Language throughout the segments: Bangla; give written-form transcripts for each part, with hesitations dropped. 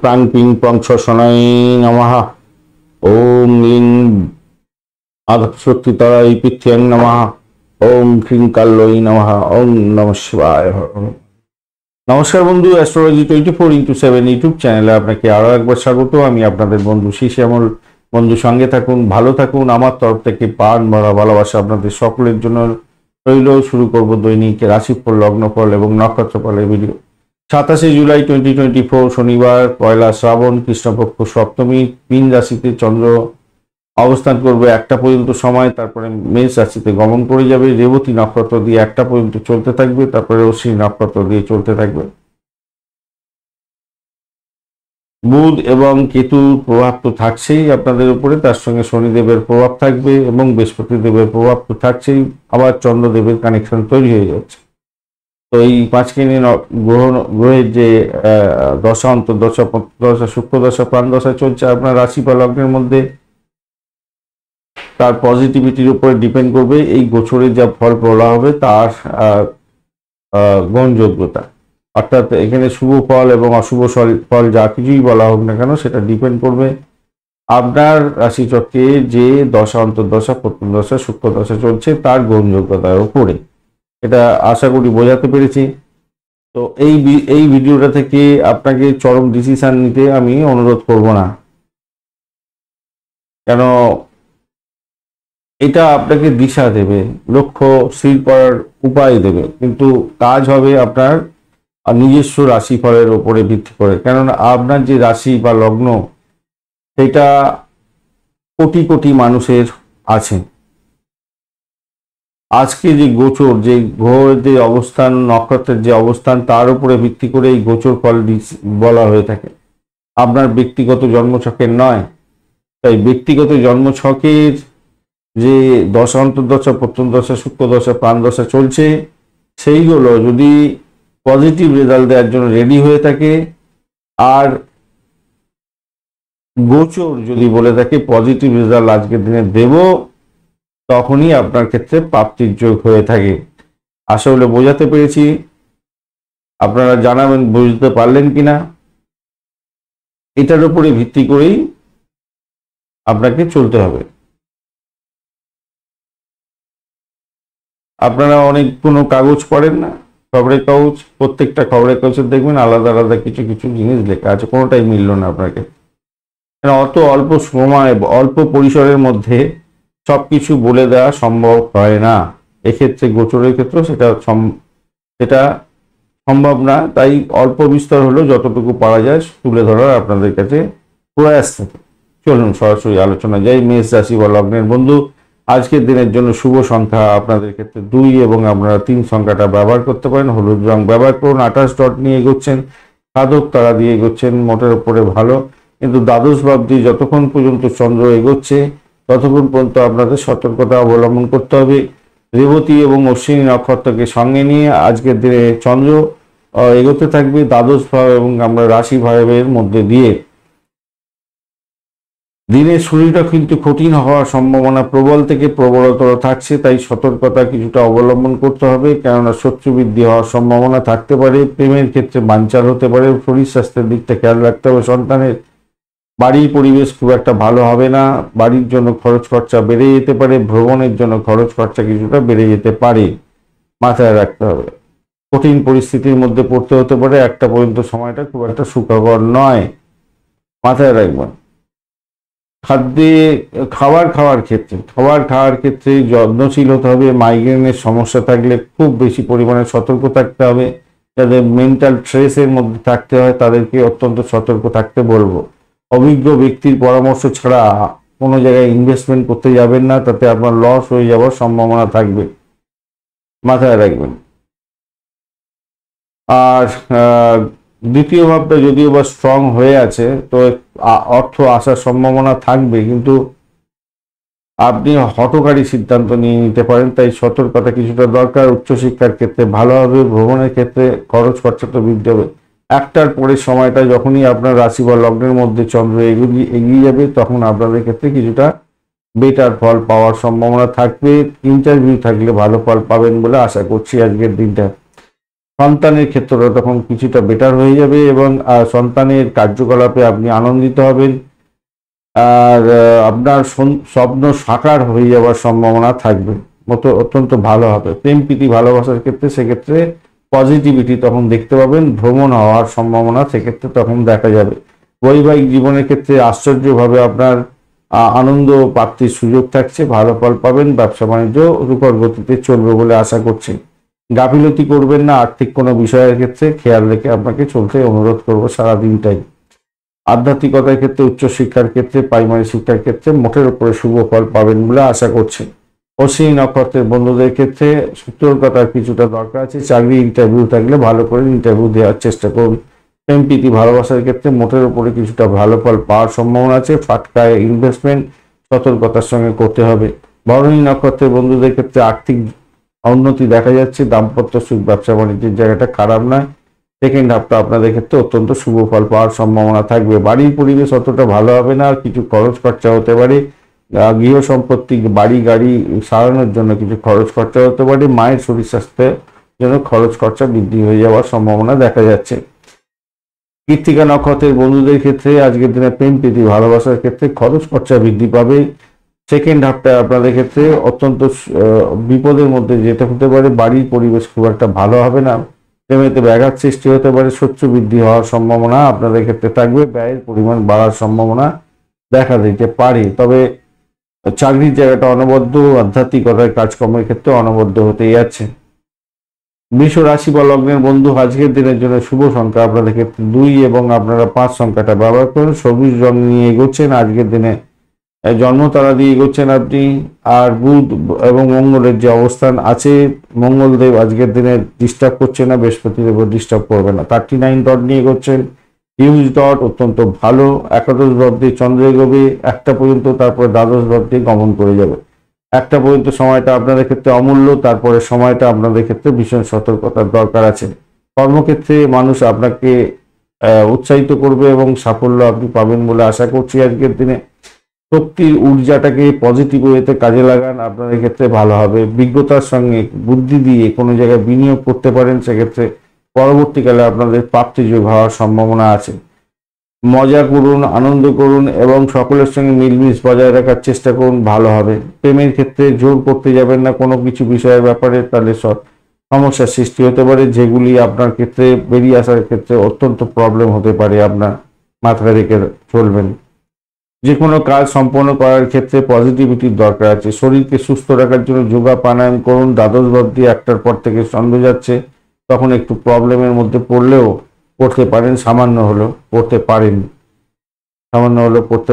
প্রাং পিং পং শনাই নমঃ। ওম ইং আদশক্তিতরাই পৃথ্বীং নমঃ। ওম ক্রিং কাল্যই নমঃ। ওম নমঃ শিবায়। নমস্কার বন্ধু, অ্যাস্ট্রোলজি 24x7 ইউটিউব চ্যানেলে আপনাকে আরো একবার স্বাগত। আমি আপনাদের বন্ধু শ্যামল। বন্ধু সঙ্গে থাকুন, ভালো থাকুন। আমার তরফ থেকে প্রাণ ভরা ভালোবাসা আপনাদের সকলের জন্য রইল। শুরু করব দৈনিক রাশিফল, লগ্নফল এবং নক্ষত্রফলের ভিডিও। 27 জুলাই 2024 শনিবার, পয়লা শ্রাবণ, কৃষ্ণপক্ষ সপ্তমী। মীন রাশিতে চন্দ্র অবস্থান করবে 1টা পর্যন্ত সময়, তারপরে মেষ রাশিতে গমন করে যাবে। রেবতী নক্ষত্র দিয়ে 1টা পর্যন্ত চলতে থাকবে, তারপরে অশ্বিনী নক্ষত্র দিয়ে চলতে থাকবে। বুধ এবং কেতুর প্রভাব তো থাকছেই আপনাদের উপরে, তার সঙ্গে শনিদেবের প্রভাব থাকবে এবং বৃহস্পতি দেবের প্রভাব তো থাকছেই। আবার চন্দ্রদেবের কানেকশন তৈরি হয়ে যাচ্ছে। তো এই পাঁচখানি গ্রহের যে দশা, অন্তর্দশা, দশা, শুক্র দশা, প্রাণ দশা চলছে আপনার রাশি বা লগ্নের মধ্যে, তার পজিটিভিটির উপরে ডিপেন্ড করবে এই গোচরের যা ফল বলা হবে তার গ্রহণযোগ্যতা। অর্থাৎ এখানে শুভ ফল এবং অশুভ ফল যা কিছুই বলা হোক না কেন, সেটা ডিপেন্ড করবে আপনার রাশিচক্রে যে দশা, অন্তর্দশা, প্রথম দশা, শুক্র দশা চলছে তার গ্রহণযোগ্যতার উপরে। এটা আশা করি বোঝাতে পেরেছি। তো এই ভিডিওটা থেকে আপনাকে চরম ডিসিশন নিতে আমি অনুরোধ করব না, কেন এটা আপনাকে দিশা দেবে, লক্ষ্য স্থির করার উপায় দেবে, কিন্তু কাজ হবে আপনার নিজস্ব রাশিফলের উপরে ভিত্তি করে। কেননা আপনার যে রাশি বা লগ্ন, সেটা কোটি কোটি মানুষের আছে। আজকে যে গোচর, যে গ্রহের যে অবস্থান, নক্ষত্রের যে অবস্থান, তার উপরে ভিত্তি করে এই গোচর ফল বলা হয়ে থাকে, আপনার ব্যক্তিগত জন্মছকের নয়। তাই ব্যক্তিগত জন্মছকের যে দশা, অন্তর্দশা, প্রথম দশা, শুক্র দশা, প্রাণ দশা চলছে, সেইগুলো যদি পজিটিভ রেজাল্ট দেওয়ার জন্য রেডি হয়ে থাকে, আর গোচর যদি বলে থাকে পজিটিভ রেজাল্ট আজকের দিনে দেব, তখনই আপনার ক্ষেত্রে প্রাপ্তির যোগ হয়ে থাকে। আসলে বোঝাতে পেরেছি, আপনারা জানাবেন বুঝতে পারলেন কিনা। এটার উপরে ভিত্তি করেই আপনাকে চলতে হবে। আপনারা অনেক কোনো কাগজ পড়েন না, খবরের কাগজ, প্রত্যেকটা খবরের কাগজে দেখবেন আলাদা আলাদা কিছু কিছু জিনিস লেখা আছে, কোনোটাই মিলল না আপনাকে। অত অল্প সময়, অল্প পরিসরের মধ্যে সবকিছু বলে দেওয়া সম্ভব হয় না। এক্ষেত্রে গোচরের ক্ষেত্রে সেটা সম্ভব না। তাই অল্প বিস্তর হলেও যতটুকু পারা যায় তুলে ধরার আপনাদের কাছে প্রয়াস থাকে। চলুন সরাসরি আলোচনা যাই। মেষ রাশি বা লগ্নের বন্ধু, আজকের দিনের জন্য শুভ সংখ্যা আপনাদের ক্ষেত্রে 2 এবং আপনারা 3 সংখ্যাটা ব্যবহার করতে পারেন। হলুদ রং ব্যবহার করুন। 28 ডট নিয়ে এগোচ্ছেন, সাধক তারা দিয়ে এগোচ্ছেন, মোটের উপরে ভালো। কিন্তু দ্বাদশ ভাব দিয়ে যতক্ষণ পর্যন্ত চন্দ্র এগোচ্ছে ততক্ষণ পর্যন্ত আপনাদের সতর্কতা অবলম্বন করতে হবে। রেবতী এবং অশ্বিনী নক্ষত্রকে সঙ্গে নিয়ে আজকের দিনে চন্দ্র এগোতে থাকবে দ্বাদশ ভাব এবং আমরা রাশি ভাবের মধ্যে দিয়ে। দিনের শরীরটা কিন্তু কঠিন হওয়ার সম্ভাবনা প্রবল থেকে প্রবলতর থাকছে, তাই সতর্কতা কিছুটা অবলম্বন করতে হবে। কেননা শত্রু বৃদ্ধি হওয়ার সম্ভাবনা থাকতে পারে, প্রেমের ক্ষেত্রে বানচাল হতে পারে, শরীর স্বাস্থ্যের দিকটা খেয়াল রাখতে হবে সন্তানের। বাড়ির পরিবেশ খুব একটা ভালো হবে না, বাড়ির জন্য খরচ খরচা বেড়ে যেতে পারে, ভ্রমণের জন্য খরচ খরচা কিছুটা বেড়ে যেতে পারে, মাথায় রাখতে হবে। কঠিন পরিস্থিতির মধ্যে পড়তে হতে পারে, 1টা পর্যন্ত সময়টা খুব একটা সুখকর নয়, মাথায় রাখবেন। খাবার খাওয়ার ক্ষেত্রে যত্নশীল হতে হবে। মাইগ্রেনের সমস্যা থাকলে খুব বেশি পরিমাণে সতর্ক থাকতে হবে। যাদের মেন্টাল স্ট্রেসের মধ্যে থাকতে হয় তাদেরকে অত্যন্ত সতর্ক থাকতে বলবো। অভিজ্ঞ ব্যক্তির পরামর্শ ছাড়া কোনো জায়গায় ইনভেস্টমেন্ট করতে যাবেন না, তাতে আপনার লস হয়ে যাওয়ার সম্ভাবনা থাকবে, মাথায় রাখবেন। আর দ্বিতীয় ভাবটা যদিও বা স্ট্রং হয়ে আছে, তো অর্থ আসার সম্ভাবনা থাকবে, কিন্তু আপনি হঠকারী সিদ্ধান্ত নিয়ে নিতে পারেন, তাই সতর্কতা কিছুটা দরকার। উচ্চশিক্ষার ক্ষেত্রে ভালো হবে, ভ্রমণের ক্ষেত্রে খরচ খরচা তো বৃদ্ধি হবে। 1টার পরের সময়টা যখনই আপনার রাশি বা লগ্নের মধ্যে চন্দ্র এগিয়ে যাবে, তখন আপনাদের ক্ষেত্রে কিছুটা বেটার ফল পাওয়ার সম্ভাবনা থাকবে। ইন্টারভিউ থাকলে ভালো ফল পাবেন বলে আশা করছি আজকের দিনটা। সন্তানের ক্ষেত্রে তখন কিছুটা বেটার হয়ে যাবে এবং সন্তানের কার্যকলাপে আপনি আনন্দিত হবেন। আর আপনার স্বপ্ন সাকার হয়ে যাওয়ার সম্ভাবনা থাকবে, অত্যন্ত ভালো হবে। প্রেম প্রীতি ভালোবাসার ক্ষেত্রে সেক্ষেত্রে পজিটিভিটি তখন দেখতে পাবেন, ভ্রমণ হওয়ার সম্ভাবনা সেক্ষেত্রে তখন দেখা যাবে। বৈবাহিক জীবনের ক্ষেত্রে আশ্চর্যভাবে আপনার আনন্দ প্রাপ্তির সুযোগ থাকছে, ভালো ফল পাবেন। ব্যবসা বাণিজ্য রূপর গতিতে চলবে বলে আশা করছি। গাফিলতি করবেন না, আর্থিক কোনো বিষয়ের ক্ষেত্রে খেয়াল রেখে আপনাকে চলতে অনুরোধ করবো সারাদিনটাই। আধ্যাত্মিকতার ক্ষেত্রে, উচ্চশিক্ষার ক্ষেত্রে, প্রাইমারি শিক্ষার ক্ষেত্রে মোটের উপরে শুভ ফল পাবেন বলে আশা করছি। অশ্বিনী নক্ষত্রের বন্ধুদের ক্ষেত্রে সতর্কতার কিছুটা দরকার আছে। চাকরি ইন্টারভিউ থাকলে ভালো করে ইন্টারভিউ দেওয়ার চেষ্টা করুন। প্রেম প্রীতি ভালোবাসার ক্ষেত্রে মোটের উপরে কিছুটা ভালো ফল পাওয়ার সম্ভাবনা আছে। ফাটকায় ইনভেস্টমেন্ট সতর্কতার সঙ্গে করতে হবে। ভরণী নক্ষত্রের বন্ধুদের ক্ষেত্রে আর্থিক উন্নতি দেখা যাচ্ছে। দাম্পত্য সুখ, ব্যবসা বাণিজ্যের জায়গাটা খারাপ নয়। সেকেন্ড হাফটা আপনাদের ক্ষেত্রে অত্যন্ত শুভ ফল পাওয়ার সম্ভাবনা থাকবে। বাড়ির পরিবেশ অতটা ভালো হবে না, কিছু খরচ খরচা হতে পারে। গৃহ সম্পত্তি, বাড়ি গাড়ি সারানোর জন্য কিছু খরচ খরচা হতে পারে। মায়ের শরীর স্বাস্থ্যের জন্য খরচ খরচা বৃদ্ধি হয়ে যাওয়ার সম্ভাবনা দেখা যাচ্ছে। কৃত্তিকা নক্ষত্রের বন্ধুদের ক্ষেত্রে আজকের দিনে প্রেম প্রীতি ভালোবাসার ক্ষেত্রে খরচ খরচা বৃদ্ধি পাবে। সেকেন্ড হাফটা আপনাদের ক্ষেত্রে অত্যন্ত বিপদের মধ্যে যেতে হতে পারে। বাড়ির পরিবেশ খুব একটা ভালো হবে না, প্রেমেতে ব্যাঘাত সৃষ্টি হতে পারে। শত্রু বৃদ্ধি হওয়ার সম্ভাবনা আপনাদের ক্ষেত্রে থাকবে। ব্যয়ের পরিমাণ বাড়ার সম্ভাবনা দেখা দিতে পারে। তবে চাকরির জায়গাটা অনবদ্য, আধ্যাত্মিকতার কাজকর্মের ক্ষেত্রে অনবদ্য হতে যাচ্ছে। বৃষ রাশি বা লগ্নের বন্ধু আজকের দিনের জন্য শুভ সংখ্যা আপনাদের ক্ষেত্রে 2 এবং আপনারা 5 সংখ্যাটা ব্যবহার করুন। সবুজ রং নিয়ে এগোচ্ছেন আজকের দিনে, জন্মতারা দিয়ে এগোচ্ছেন আপনি। আর বুধ এবং মঙ্গলের যে অবস্থান আছে, মঙ্গলদেব আজকের দিনে ডিস্টার্ব করছে না, বৃহস্পতিদেব ডিস্টার্ব করবে না। 39 ডট নিয়ে এগোচ্ছেন, হিউজ ডট, অত্যন্ত ভালো। একাদশ ডট দিয়ে চন্দ্র এগোবে 1টা পর্যন্ত, তারপরে দ্বাদশ ডট দিয়ে গমন করে যাবে। 1টা পর্যন্ত সময়টা আপনাদের ক্ষেত্রে অমূল্য, তারপরে সময়টা আপনাদের ক্ষেত্রে ভীষণ সতর্কতার দরকার আছে। কর্মক্ষেত্রে মানুষ আপনাকে উৎসাহিত করবে এবং সাফল্য আপনি পাবেন বলে আশা করছি আজকের দিনে। শক্তির ঊর্জাটাকে পজিটিভ ওয়েতে কাজে লাগান, আপনাদের ক্ষেত্রে ভালো হবে। বিজ্ঞতার সঙ্গে বুদ্ধি দিয়ে কোনো জায়গায় বিনিয়োগ করতে পারেন, সেক্ষেত্রে পরবর্তীকালে আপনাদের প্রাপ্তিযোগ হওয়ার সম্ভাবনা আছে। মজা করুন, আনন্দ করুন এবং সকলের সঙ্গে মিলমিশ বজায় রাখার চেষ্টা করুন, ভালো হবে। প্রেমের ক্ষেত্রে জোর করতে যাবেন না কোনো কিছু বিষয়ের ব্যাপারে, তাহলে সমস্যার সৃষ্টি হতে পারে, যেগুলি আপনার ক্ষেত্রে বেরিয়ে আসার ক্ষেত্রে অত্যন্ত প্রবলেম হতে পারে। আপনার মাথায় রেখে চলবেন। যে কোনো কাজ সম্পন্ন করার ক্ষেত্রে পজিটিভিটির দরকার আছে। শরীরকে সুস্থ রাখার জন্য যোগা প্রাণায়াম করুন। দ্বাদশ ভাব দিয়ে 1টার পর থেকে চন্দ্র যাচ্ছে, তখন একটু প্রবলেমের মধ্যে পড়লেও পড়তে পারেন, সামান্য হলেও পড়তে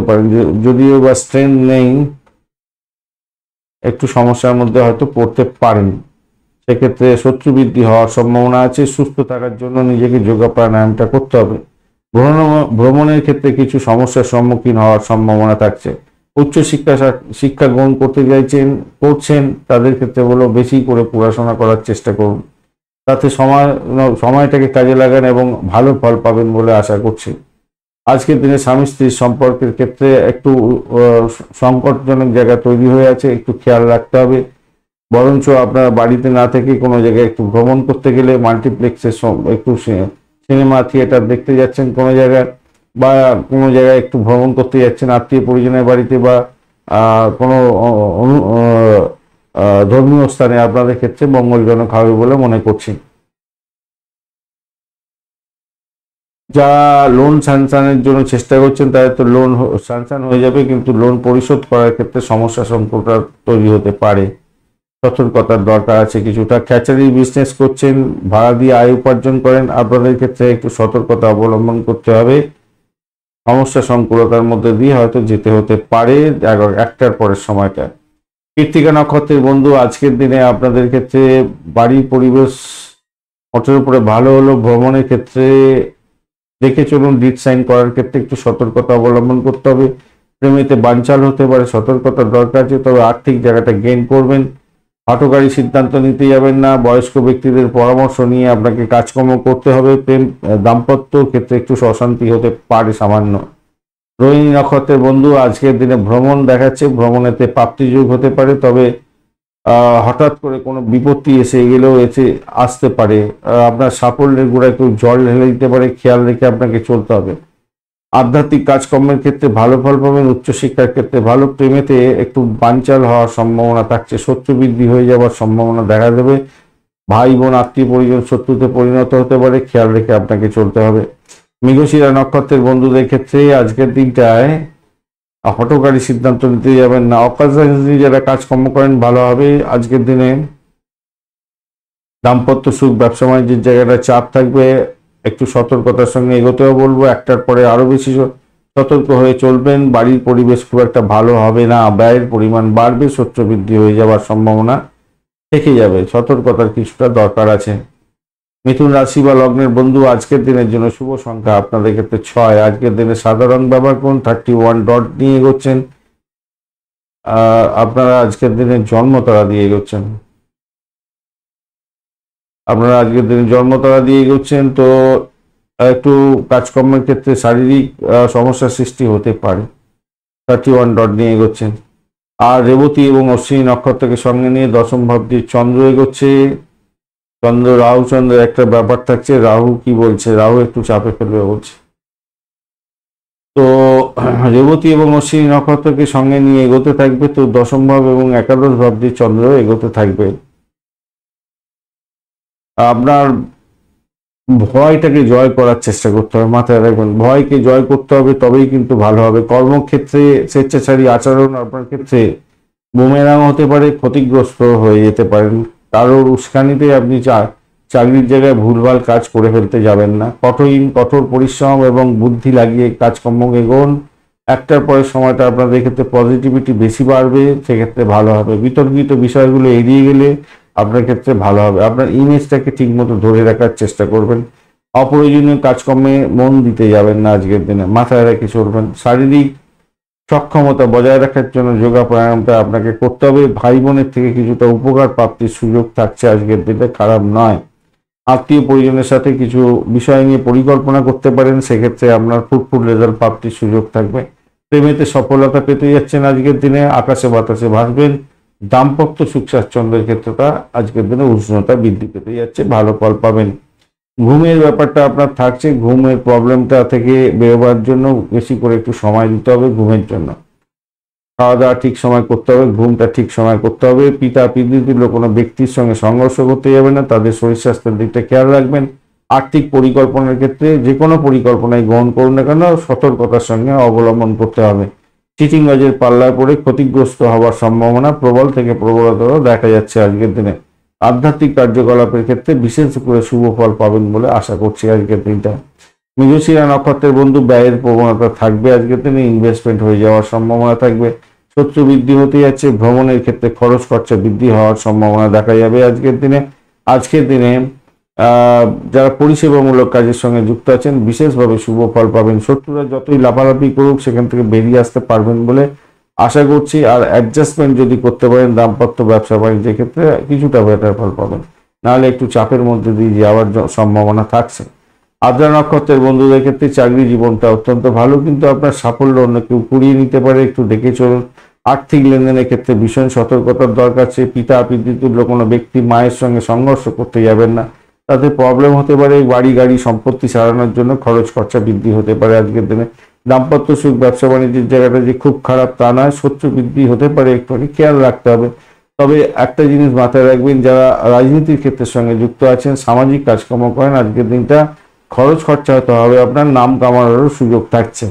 পারেন, যদিও বা স্ট্রেংথ নেই, একটু সমস্যার মধ্যে হয়তো পড়তে পারেন। সেক্ষেত্রে শত্রু বৃদ্ধি হওয়ার সম্ভাবনা আছে। সুস্থ থাকার জন্য নিজেকে যোগা প্রাণায়ামটা করতে হবে। ভ্রমণের ক্ষেত্রে কিছু সমস্যার সম্মুখীন হওয়ার সম্ভাবনা থাকছে। উচ্চ শিক্ষা গ্রহণ করতে করছেন, তাদের ক্ষেত্রে বলো বেশি করে পড়াশোনা করার চেষ্টা করুন, তাতে সময়টাকে কাজে লাগান এবং ভালো ফল পাবেন বলে আশা করছি। আজকের দিনে স্বামী স্ত্রীর সম্পর্কের ক্ষেত্রে একটু সংকটজনক জায়গা তৈরি হয়ে আছে, একটু খেয়াল রাখতে হবে। বরঞ্চ আপনারা বাড়িতে না থেকে কোনো জায়গায় একটু ভ্রমণ করতে গেলে, মাল্টিপ্লেক্সের একটু সিনেমা থিয়েটার দেখতে যাচ্ছেন কোনো জায়গায়, বা কোনো জায়গায় একটু ভ্রমণ করতে যাচ্ছেন আত্মীয় পরিজনের বাড়িতে, বা কোনো ধর্মীয় স্থানে, আপনাদের ক্ষেত্রে মঙ্গলজনক হবে বলে মনে করছি। যারা লোন স্যাংশনের জন্য চেষ্টা করছেন তাদের তো লোন স্যাংশন হয়ে যাবে, কিন্তু লোন পরিশোধ করার ক্ষেত্রে সমস্যা সংকট তৈরি হতে পারে, সতর্কতার দরকার আছে কিছুটা। ক্যাচারি বিজনেস করছেন, ভাড়া দিয়ে আয় উপার্জন করেন, আপনাদের ক্ষেত্রে একটু সতর্কতা অবলম্বন করতে হবে। সমস্যা সংকুলতার মধ্যে দিয়ে হয়তো যেতে হতে পারে 1টার পরের সময়টা। কৃত্তিকা নক্ষত্রের বন্ধু আজকের দিনে আপনাদের ক্ষেত্রে বাড়ির পরিবেশ মোটের উপরে ভালো হলো। ভ্রমণের ক্ষেত্রে দেখে চলুন, ডিট সাইন করার ক্ষেত্রে একটু সতর্কতা অবলম্বন করতে হবে। প্রেমেতে বানচাল হতে পারে, সতর্কতার দরকার আছে। তবে আর্থিক জায়গাটা গেইন করবেন। হঠকারী সিদ্ধান্ত নিতে যাবেন না, বয়স্ক ব্যক্তিদের পরামর্শ নিয়ে আপনাকে কাজকর্ম করতে হবে। প্রেম দাম্পত্য ক্ষেত্রে একটু অশান্তি হতে পারে সামান্য। রোহিণী নক্ষত্রের বন্ধু আজকের দিনে ভ্রমণ দেখাচ্ছে, ভ্রমণেতে প্রাপ্তিযোগ হতে পারে, তবে হঠাৎ করে কোনো বিপত্তি এসে গেলেও আসতে পারে। আপনার সাফল্যের গোড়ায় কেউ জল ঢেলে দিতে পারে, খেয়াল রেখে আপনাকে চলতে হবে। আধ্যাত্মিক কাজকর্মের ক্ষেত্রে ভালো ফল পাবেন, উচ্চশিক্ষার ক্ষেত্রে ভালো, প্রেমেতে একটু বানচাল হওয়ার সম্ভাবনা থাকছে, শত্রু বৃদ্ধি হয়ে যাওয়ার সম্ভাবনা দেখা দেবে। ভাই বোন আত্মীয় পরিজন শত্রুতে পরিণত হতে পারে, খেয়াল রেখে আপনাকে চলতে হবে। মৃগশিরা নক্ষত্রের বন্ধুদের ক্ষেত্রে আজকের দিনটায় হঠকারী সিদ্ধান্ত নিতে যাবেন না। অকাজে যারা কাজকর্ম করেন ভালো হবে আজকের দিনে। দাম্পত্য সুখ, ব্যবসা বাণিজ্যের জায়গাটা চাপ থাকবে, একটু সতর্কতার সঙ্গে এগোতেও বলবো। একটার পরে আরো বেশি সতর্ক হয়ে চলবেন। বাড়ির পরিবেশ খুব একটা ভালো হবে না, ব্যয়ের পরিমাণ বাড়বে, শত্রু বৃদ্ধি হয়ে যাওয়ার সম্ভাবনা থেকে যাবে, সতর্কতার কিছুটা দরকার আছে। মিথুন রাশি বা লগ্নের বন্ধু আজকের দিনের জন্য শুভ সংখ্যা আপনাদের ক্ষেত্রে 6। আজকের দিনে সাদা রং ব্যবহার করুন, 31 ডট নিয়ে এগোচ্ছেন। আপনারা আজকের দিনে জন্মতারা দিয়ে এগোচ্ছেন। আপনারা আজকের দিনে জন্মতারা দিয়ে এগোচ্ছেন, তো একটু কাজকর্মের ক্ষেত্রে শারীরিক সমস্যার সৃষ্টি হতে পারে। 31 ডট নিয়ে এগোচ্ছেন। আর রেবতী এবং অশ্বিনী নক্ষত্রকে সঙ্গে নিয়ে দশম ভাব দিয়ে চন্দ্র এগোচ্ছে। চন্দ্র রাহু চন্দ্রের একটা ব্যাপার থাকছে, রাহু কি বলছে, রাহু একটু চাপে ফেলবে বলছে। তো রেবতী এবং অশ্বিনী নক্ষত্রকে সঙ্গে নিয়ে এগোতে থাকবে, তো দশম ভাব এবং একাদশ ভাব দিয়ে চন্দ্র এগোতে থাকবে। আপনার ভয়টাকে জয় করার চেষ্টা করতে হবে, মাথায় রাখবেন ভয়কে জয় করতে হবে, তবেই কিন্তু ভালো হবে। কর্মক্ষেত্রে স্বেচ্ছাচারী আচরণ আপনার ক্ষেত্রে বুমেরাং হতে পারে, ক্ষতিগ্রস্ত হয়ে যেতে পারেন। কারোর উস্কানিতে আপনি চাকরির জায়গায় ভুলভাল কাজ করে ফেলতে যাবেন না। কঠোর পরিশ্রম এবং বুদ্ধি লাগিয়ে কাজকর্ম এগোন। একটার পরে সময়টা আপনাদের ক্ষেত্রে পজিটিভিটি বেশি বাড়বে, সেক্ষেত্রে ভালো হবে। বিতর্কিত বিষয়গুলো এড়িয়ে গেলে আপনার ক্ষেত্রে ভালো হবে। আপনার ইমেজটাকে ঠিকমতো ধরে রাখার চেষ্টা করবেন। অপ্রয়োজনীয় কাজকর্মে মন দিতে যাবেন না আজকের দিনে, মাথায় রেখে চলবেন। শারীরিক সক্ষমতা বজায় রাখার জন্য যোগা প্রাণায়ামটা আপনাকে করতে হবে। ভাই বোনের থেকে কিছুটা উপকার প্রাপ্তির সুযোগ থাকছে আজকের দিনে, খারাপ নয়। আত্মীয় পরিজনের সাথে কিছু বিষয় নিয়ে পরিকল্পনা করতে পারেন, সেক্ষেত্রে আপনার ফুটফুট রেজাল্ট প্রাপ্তির সুযোগ থাকবে। প্রেমেতে সফলতা পেতে যাচ্ছেন আজকের দিনে, আকাশে বাতাসে ভাসবেন। দাম্পত্য সুখ স্বাচ্ছন্দ্যের ক্ষেত্রটা আজকের দিনে উষ্ণতা বৃদ্ধি পেতে যাচ্ছে, ভালো ফল পাবেন। ঘুমের ব্যাপারটা আপনার থাকছে, ঘুমের প্রবলেমটা থেকে বেরোবার জন্য বেশি করে একটু সময় দিতে হবে ঘুমের জন্য। খাওয়া দাওয়া ঠিক সময় করতে হবে, ঘুমটা ঠিক সময় করতে হবে। পিতা পিতৃতুল্য কোনো ব্যক্তির সঙ্গে সংঘর্ষ করতে যাবে না, তাদের শরীর স্বাস্থ্যের দিকটা খেয়াল রাখবেন। আর্থিক পরিকল্পনার ক্ষেত্রে যে কোনো পরিকল্পনায় গ্রহণ করুন না কেন, সতর্কতার সঙ্গে অবলম্বন করতে হবে। চিটিংবাজের পাল্লায় পড়ে ক্ষতিগ্রস্ত হওয়ার সম্ভাবনা প্রবল থেকে প্রবলতর দেখা যাচ্ছে আজকের দিনে। আধ্যাত্মিক কার্যকলাপের ক্ষেত্রে বিশেষ করে শুভ ফল পাবেন বলে আশা করছি আজকের দিনটা। মৃগশিরা নক্ষত্রের বন্ধু ব্যয়ের প্রবণতা থাকবে আজকের দিনে, ইনভেস্টমেন্ট হয়ে যাওয়ার সম্ভাবনা থাকবে। শত্রু বৃদ্ধি হতে যাচ্ছে, ভ্রমণের ক্ষেত্রে খরচ খরচা বৃদ্ধি হওয়ার সম্ভাবনা দেখা যাবে আজকের দিনে। আজকের দিনে যারা পরিষেবামূলক কাজের সঙ্গে যুক্ত আছেন বিশেষভাবে শুভ ফল পাবেন। শত্রুরা যতই লাফালাফি করুক সেখান থেকে বেরিয়ে আসতে পারবেন বলে আশা করছি। আর অ্যাডজাস্টমেন্ট যদি করতে পারেন দাম্পত্য ব্যবসা বাণিজ্যের ক্ষেত্রে কিছুটা বেটার ফল পাবেন, নাহলে একটু চাপের মধ্যে দিয়ে যাওয়ার সম্ভাবনা থাকছে। আদ্রা নক্ষত্রের বন্ধুদের ক্ষেত্রে চাকরি জীবনটা অত্যন্ত ভালো, কিন্তু আপনার সাফল্য অন্য কেউ কুড়িয়ে নিতে পারে, একটু দেখে চলুন। আর্থিক লেনদেনের ক্ষেত্রে ভীষণ সতর্কতার দরকার আছে। পিতা পিতৃতুল্য কোনো ব্যক্তি মায়ের সঙ্গে সংঘর্ষ করতে যাবেন না, তাতে প্রবলেম হতে পারে। বাড়ি গাড়ি সম্পত্তি সারানোর জন্য খরচ খরচা বৃদ্ধি হতে পারে আজকের দিনে। দাম্পত্য সুখ ব্যবসা বাণিজ্যের জায়গাটা যে খুব খারাপ তা নয়, শত্রু বৃদ্ধি হতে পারে, একটুখানি খেয়াল রাখতে হবে। তবে একটা জিনিস মাথায় রাখবেন, যারা রাজনীতির ক্ষেত্রের সঙ্গে যুক্ত আছেন, সামাজিক কাজকর্ম করেন, আজকের দিনটা খরচ খরচা হতে হবে, আপনার নাম কামানোরও সুযোগ থাকছে।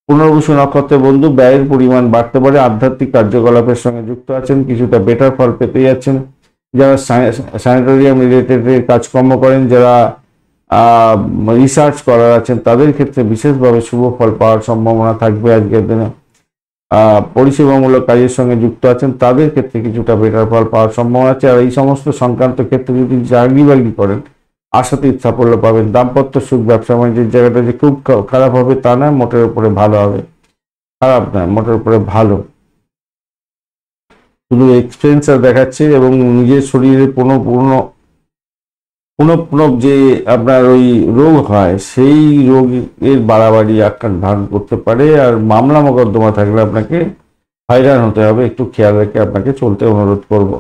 পুনর্বসু নক্ষত্রের বন্ধু ব্যয়ের পরিমাণ বাড়তে পারে। আধ্যাত্মিক কার্যকলাপের সঙ্গে যুক্ত আছেন, কিছুটা বেটার ফল পেতে যাচ্ছেন। যারা স্যানিটোরিয়াম রিলেটেড কাজকর্ম করেন, যারা রিসার্চ করার আছেন, তাদের ক্ষেত্রে বিশেষভাবে শুভ ফল পাওয়ার সম্ভাবনা থাকবে আজকের দিনে। পরিষেবামূলক কাজের সঙ্গে যুক্ত আছেন, তাদের ক্ষেত্রে কিছুটা বেটার ফল পাওয়ার সম্ভাবনা আছে। আর এই সমস্ত সংক্রান্ত ক্ষেত্রে যদি চাকরি বাকরি করেন আশাতীত সাফল্য পাবেন। দাম্পত্য সুখ ব্যবসা বাণিজ্যের জায়গাটা যে খুব খারাপ হবে তা নয়, মোটের উপরে ভালো হবে, খারাপ নয়, মোটের উপরে ভালো। শুধু এক্সপেন্সার দেখাচ্ছে এবং নিজের শরীরে পুনঃ যে আপনার ওই রোগ হয় সেই রোগের বাড়াবাড়ি আকার ধারণ করতে পারে। আর মামলা মোকদ্দমা থাকলে আপনাকে হয়রান হতে হবে, একটু খেয়াল রেখে আপনাকে চলতে অনুরোধ করব।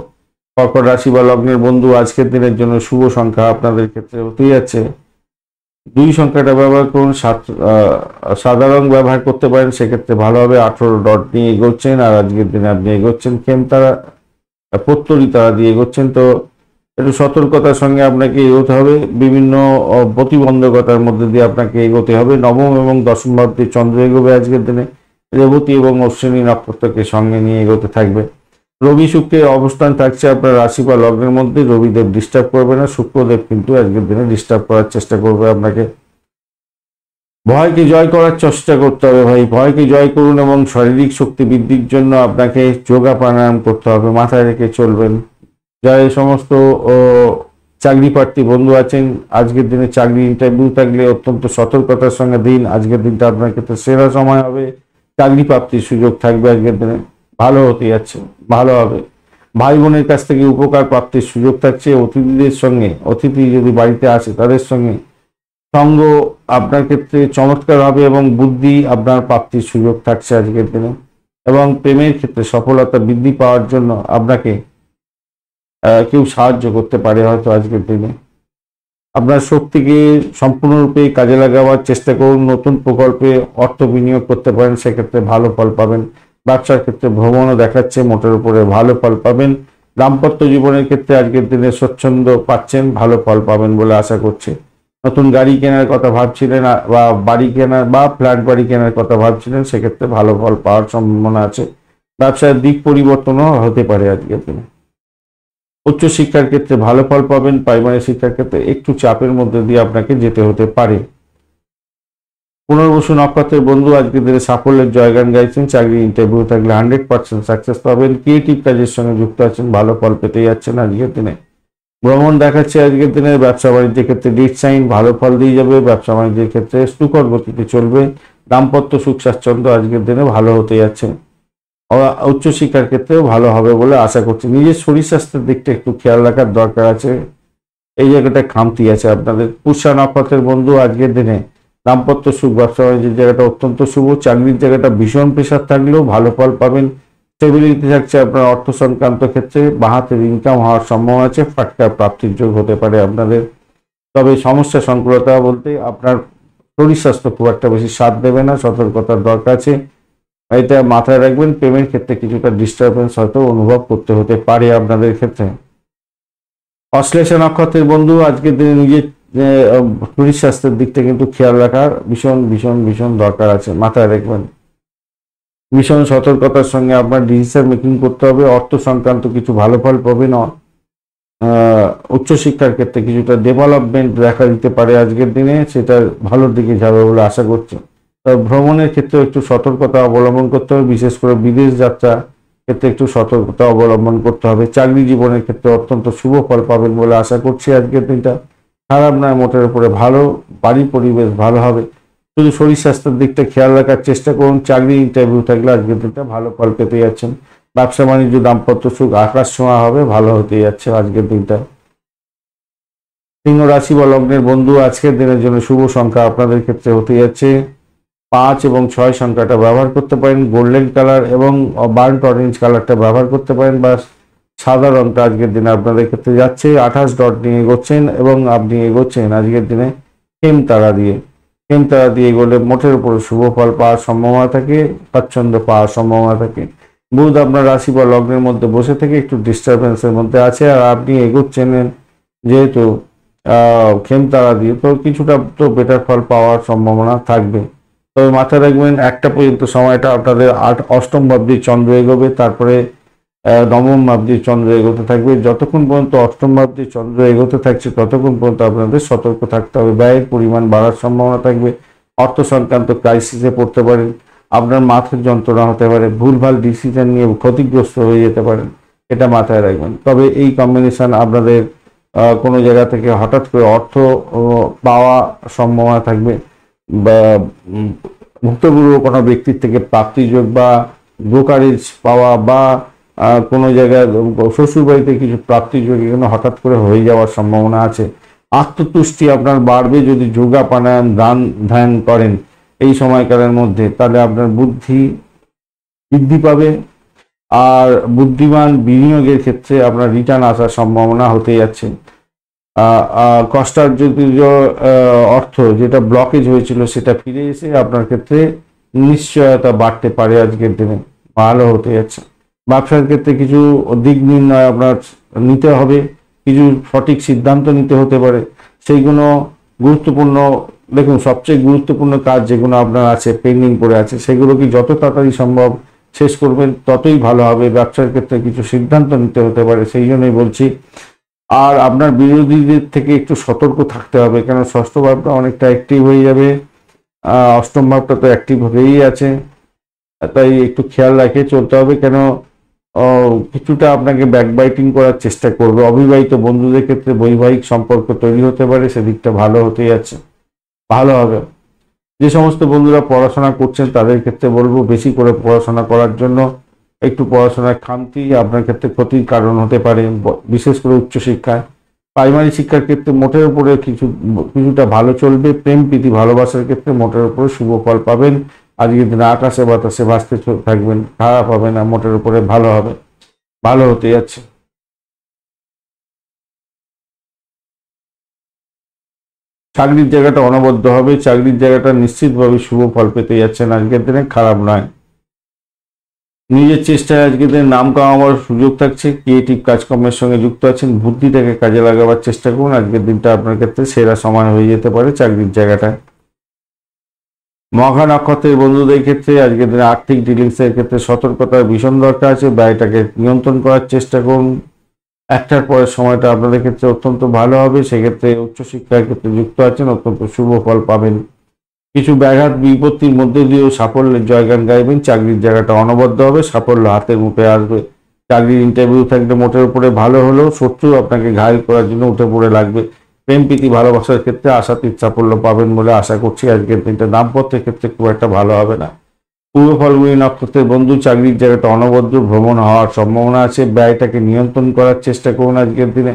কর্কট রাশি বা লগ্নের বন্ধু, আজকের দিনের জন্য শুভ সংখ্যা আপনাদের ক্ষেত্রে হতেই যাচ্ছে 2 সংখ্যাটা ব্যবহার করুন। সাদা রং ব্যবহার করতে পারেন, সেক্ষেত্রে ভালো হবে। 18 ডট নিয়ে এগোচ্ছেন, আর আজকের দিনে আপনি এগোচ্ছেন খেমতারা প্রত্যরী তারা দিয়ে এগোচ্ছেন। তো একটু সতর্কতার সঙ্গে আপনাকে এগোতে হবে, বিভিন্ন প্রতিবন্ধকতার মধ্যে দিয়ে আপনাকে এগোতে হবে। নবম এবং দশম ভাবটি চন্দ্র এগোবে আজকের দিনে, রেবতী এবং অশ্বিনী নক্ষত্রকে সঙ্গে নিয়ে এগোতে থাকবে। রবি শুক্রের অবস্থান থাকছে আপনার রাশি বা লগ্নের মধ্যে। রবিদেব ডিস্টার্ব করবে না, শুক্রদেব কিন্তু আজকের দিনে ডিস্টার্ব করার চেষ্টা করবে আপনাকে। ভয়কে জয় করার চেষ্টা করতে হবে ভাই, ভয়কে জয় করুন এবং শারীরিক শক্তি বৃদ্ধির জন্য আপনাকে যোগা প্রাণায়াম করতে হবে, মাথায় রেখে চলবেন। যারা এই সমস্ত চাকরি প্রার্থী বন্ধু আছেন, আজকের দিনে চাকরি ইন্টারভিউ থাকলে অত্যন্ত সতর্কতার সঙ্গে দিন। আজকের দিনটা আপনার ক্ষেত্রে সেরা সময় হবে, চাকরি প্রাপ্তির সুযোগ থাকবে আজকের দিনে, ভালো হতে যাচ্ছে, ভালো হবে। ভাই বোনের কাছ থেকে উপকার প্রাপ্তির সুযোগ থাকছে। অতিথিদের সঙ্গে, অতিথি যদি বাড়িতে আসে তাদের সঙ্গে সঙ্গ আপনার ক্ষেত্রে চমৎকার হবে এবং বুদ্ধি আপনার প্রাপ্তির সুযোগ থাকছে আজকের দিনে। এবং প্রেমের ক্ষেত্রে সফলতা বৃদ্ধি পাওয়ার জন্য আপনাকে কেউ সাহায্য করতে পারে হয়তো আজকের দিনে। আপনার শক্তিকে সম্পূর্ণরূপে কাজে লাগাবার চেষ্টা করুন। নতুন প্রকল্পে অর্থ বিনিয়োগ করতে পারেন, সেক্ষেত্রে ভালো ফল পাবেন। ব্যবসার ক্ষেত্রে ভ্রমণও দেখাচ্ছে, মোটের উপরে ভালো ফল পাবেন। দাম্পত্য জীবনের ক্ষেত্রে আজকের দিনে স্বচ্ছন্দ পাচ্ছেন, ভালো ফল পাবেন বলে আশা করছি। নতুন গাড়ি কেনার কথা ভাবছিলেন বা বাড়ি কেনার বা ফ্ল্যাট বাড়ি কেনার কথা ভাবছিলেন, সেক্ষেত্রে ভালো ফল পাওয়ার সম্ভাবনা আছে। ব্যবসার দিক পরিবর্তনও হতে পারে আজকের দিনে। উচ্চশিক্ষার ক্ষেত্রে ভালো ফল পাবেন। প্রাইমারি শিক্ষার ক্ষেত্রে একটু চাপের মধ্যে দিয়ে আপনাকে যেতে হতে পারে। পুনর্বসু নক্ষত্রের বন্ধু, আজকের দিনে সাফল্যের জয়গান গাইছেন। চাকরি ইন্টারভিউ থাকলে 100% সাকসেস পাবেন। ক্রিয়েটিভ কাজের সঙ্গে যুক্ত আছেন, ভালো ফল পেতে যাচ্ছেন আজকের দিনে। ভ্রমণ দেখাচ্ছে আজকের দিনে। ব্যবসা বাণিজ্যের ক্ষেত্রে ডিট সাইন, ভালো ফল দিয়ে যাবে। ব্যবসা বাণিজ্যের ক্ষেত্রে সুখর গতিতে চলবে। দাম্পত্য সুখ স্বাচ্ছন্দ্য আজকের দিনে ভালো হতে যাচ্ছে। উচ্চশিক্ষার ক্ষেত্রেও ভালো হবে বলে আশা করছি। নিজের শরীর স্বাস্থ্যের দিকটা একটু খেয়াল রাখার দরকার আছে, এই জায়গাটা খামতি আছে আপনাদের। পুষ্যা নক্ষত্রের বন্ধু, আজকের দিনে দাম্পত্য সুখ, ব্যবসা বাণিজ্যের জায়গাটা অত্যন্ত শুভ। চাকরির জায়গাটা ভীষণ প্রেশার থাকলেও ভালো ফল পাবেন। স্টেবিলিটি থাকছে আপনার অর্থ সংক্রান্ত ক্ষেত্রে। বাহাতের ইনকাম হওয়ার সম্ভাবনা আছে, ফাটকা প্রাপ্তির যোগ হতে পারে আপনাদের। তবে সমস্যা সংকুলতা বলতে আপনার শরীর স্বাস্থ্য খুব একটা বেশি সাথ দেবে না, সতর্কতার দরকার আছে, এটা মাথায় রাখবেন। পেমেন্ট ক্ষেত্রে কিছুটা ডিস্টারবেন্স হয়তো অনুভব করতে হতে পারে আপনাদের ক্ষেত্রে। অশ্লেষা নক্ষত্রের বন্ধু, আজকের দিনে নিজের শরীর স্বাস্থ্যের দিকটা কিন্তু খেয়াল রাখার ভীষণ ভীষণ ভীষণ দরকার আছে, মাথায় রাখবেন। ভীষণ সতর্কতার সঙ্গে আপনার ডিসিশন মেকিং করতে হবে। অর্থ সংক্রান্ত কিছু ভালো ফল পাবেন। উচ্চশিক্ষার ক্ষেত্রে কিছুটা ডেভেলপমেন্ট দেখা দিতে পারে আজকের দিনে, সেটা ভালোর দিকে যাবে বলে আশা করছি। ভ্রমণের ক্ষেত্রে একটু সতর্কতা অবলম্বন করতে হবে, বিশেষ করে বিদেশ যাত্রা ক্ষেত্রে একটু সতর্কতা অবলম্বন করতে হবে। চাকরি জীবনের ক্ষেত্রে অত্যন্ত শুভ ফল পাবেন বলে আশা করছি আজকের দিনটা। খারাপ নয়, মোটের উপরে ভালো। বাড়ির পরিবেশ ভালো হবে, শুধু শরীর স্বাস্থ্যের দিকটা খেয়াল রাখার চেষ্টা করুন। চাকরি ইন্টারভিউ থাকলে আজকের দিনটা ভালো ফল পেতে যাচ্ছেন। ব্যবসা বাণিজ্য দাম্পত্য সুখ আকাশ ছোঁয়া হবে, ভালো হতে যাচ্ছে আজকের দিনটা। সিংহ রাশি বা লগ্নের বন্ধু, আজকের দিনের জন্য শুভ সংখ্যা আপনাদের ক্ষেত্রে হতে যাচ্ছে 5 এবং 6 সংখ্যাটা ব্যবহার করতে পারেন। গোল্ডেন কালার এবং বার্ন্ট অরেঞ্জ কালারটা ব্যবহার করতে পারেন, বা সাদা রংটা আজকের দিনে আপনাদের ক্ষেত্রে যাচ্ছে। 28 ডট নিয়ে এগোচ্ছেন এবং আপনি এগোচ্ছেন আজকের দিনে খেমতারা দিয়ে। খেমতারা দিয়ে এগোলে মোটের উপরে শুভ ফল পাওয়ার সম্ভাবনা থাকে, স্বাচ্ছন্দ্য পাওয়ার সম্ভাবনা থাকে। বুধ আপনার রাশি বা লগ্নের মধ্যে বসে থেকে একটু ডিস্টারবেন্সের মধ্যে আছে, আর আপনি এগোচ্ছেন যেহেতু খেমতারা দিয়ে, তো কিছুটা তো বেটার ফল পাওয়ার সম্ভাবনা থাকবে। তবে মাথায় রাখবেন, 1টা পর্যন্ত সময়টা আপনাদের অষ্টম ভাবটির চন্দ্র এগোবে, তারপরে নবম ভাবটির চন্দ্র এগোতে থাকবে। যতক্ষণ পর্যন্ত অষ্টম ভাবটির চন্দ্র এগোতে থাকছে ততক্ষণ পর্যন্ত আপনাদের সতর্ক থাকতে হবে। ব্যয়ের পরিমাণ বাড়ার সম্ভাবনা থাকবে। অর্থ সংক্রান্ত ক্রাইসিসে পড়তে পারেন, আপনার মাথার যন্ত্রণা হতে পারে, ভুলভাল ডিসিশন নিয়ে ক্ষতিগ্রস্ত হয়ে যেতে পারেন, এটা মাথায় রাখবেন। তবে এই কম্বিনেশন আপনাদের কোনো জায়গা থেকে হঠাৎ করে অর্থ পাওয়া সম্ভাবনা থাকবে, বা ভুক্তপূর্ব কোনো ব্যক্তির থেকে প্রাপ্তিযোগ বা ব্রোকারেজ পাওয়া, বা কোনো জায়গায় শ্বশুরবাড়িতে কিছু প্রাপ্তিযোগ এখানে হঠাৎ করে হয়ে যাওয়ার সম্ভাবনা আছে। আত্মতুষ্টি আপনার বাড়বে যদি যোগা প্রাণায়াম দান ধ্যান করেন এই সময়কালের মধ্যে, তাহলে আপনার বুদ্ধি বৃদ্ধি পাবে আর বুদ্ধিমান বিনিয়োগের ক্ষেত্রে আপনার রিটার্ন আসার সম্ভাবনা হতে যাচ্ছে। কষ্টার্জিত অর্থ যেটা ব্লকেজ হয়েছিল সেটা ফিরে এসে আপনার ক্ষেত্রে নিশ্চয়তা বাড়তে পারে আজকের দিনে, ভালো হতে যাচ্ছে। ব্যবসার ক্ষেত্রে কিছু দিক নির্ণয় আপনার নিতে হবে, কিছু সঠিক সিদ্ধান্ত নিতে হতে পারে, সেইগুলো গুরুত্বপূর্ণ। দেখুন, সবচেয়ে গুরুত্বপূর্ণ কাজ যেগুলো আপনার আছে পেন্ডিং পড়ে আছে সেগুলো কি যত তাড়াতাড়ি সম্ভব শেষ করবেন ততই ভালো হবে। ব্যবসার ক্ষেত্রে কিছু সিদ্ধান্ত নিতে হতে পারে, সেই জন্যই বলছি। আর আপনার বিরোধীদের থেকে একটু সতর্ক থাকতে হবে, কেন ষষ্ঠ ভাবটা অনেকটা অ্যাক্টিভ হয়ে যাবে, অষ্টম ভাবটা তো অ্যাক্টিভ হয়েই আছে, তাই একটু খেয়াল রাখে চলতে হবে। কেন কিছুটা আপনাকে ব্যাকবাইটিং করার চেষ্টা করবে। অবিবাহিত বন্ধুদের ক্ষেত্রে বৈবাহিক সম্পর্ক তৈরি হতে পারে, সেদিকটা ভালো হতে যাচ্ছে, ভালো হবে। যে সমস্ত বন্ধুরা পড়াশোনা করছেন তাদের ক্ষেত্রে বলবো বেশি করে পড়াশোনা করার জন্য। একটু পড়াশোনার খামতি আপনার ক্ষেত্রে ক্ষতির কারণ হতে পারে, বিশেষ করে উচ্চশিক্ষায়। প্রাইমারি শিক্ষার ক্ষেত্রে মোটের উপরে কিছুটা ভালো চলবে। প্রেম প্রীতি ভালোবাসার ক্ষেত্রে মোটের উপরে শুভ ফল পাবেন। আজকের দিনে আকাশে বাতাসে ভাসতে থাকবেন, খারাপ হবে না, মোটের উপরে ভালো হবে, ভালো হতে যাচ্ছে। চাকরির জায়গাটা অনবদ্য হবে, চাকরির জায়গাটা নিশ্চিতভাবে শুভ ফল পেতে যাচ্ছেন আজকের দিনে, খারাপ নয়। নিজের চেষ্টায় আজকের দিনে নাম কামাবার সুযোগ থাকছে। ক্রিয়েটিভ কাজকর্মের সঙ্গে যুক্ত আছেন, বুদ্ধিটাকে কাজে লাগাবার চেষ্টা করুন। আজকের দিনটা আপনার ক্ষেত্রে সেরা সময় হয়ে যেতে পারে চাকরির জায়গাটায়। মঘা নক্ষত্রের বন্ধুদের ক্ষেত্রে আজকের দিনে আর্থিক ডিলিংসের ক্ষেত্রে সতর্কতার ভীষণ দরকার আছে। ব্যয়টাকে নিয়ন্ত্রণ করার চেষ্টা করুন। একটার পরের সময়টা আপনাদের ক্ষেত্রে অত্যন্ত ভালো হবে। সেক্ষেত্রে উচ্চশিক্ষার ক্ষেত্রে যুক্ত আছেন, অত্যন্ত শুভ ফল পাবেন। কিছু ব্যাঘাত বিপত্তির মধ্যে দিয়েও সাফল্যের জয়গান গাইবেন। চাকরির জায়গাটা অনবদ্য হবে, সাফল্য হাতের মুঠে আসবে। চাকরির ইন্টারভিউ থাকলে মোটের উপরে ভালো হলেও শত্রু আপনাকে ঘায়ল করার জন্য উঠে পড়ে লাগবে। প্রেম প্রীতি ভালোবাসার ক্ষেত্রে আশাতীত সাফল্য পাবেন বলে আশা করছি। আজকের দিনটা দাম্পত্যের ক্ষেত্রে খুব একটা ভালো হবে না। পূর্ব ফাল্গুনী নক্ষত্রের বন্ধু, চাকরির জায়গাটা অনবদ্য, ভ্রমণ হওয়ার সম্ভাবনা আছে। ব্যয়টাকে নিয়ন্ত্রণ করার চেষ্টা করুন আজকের দিনে,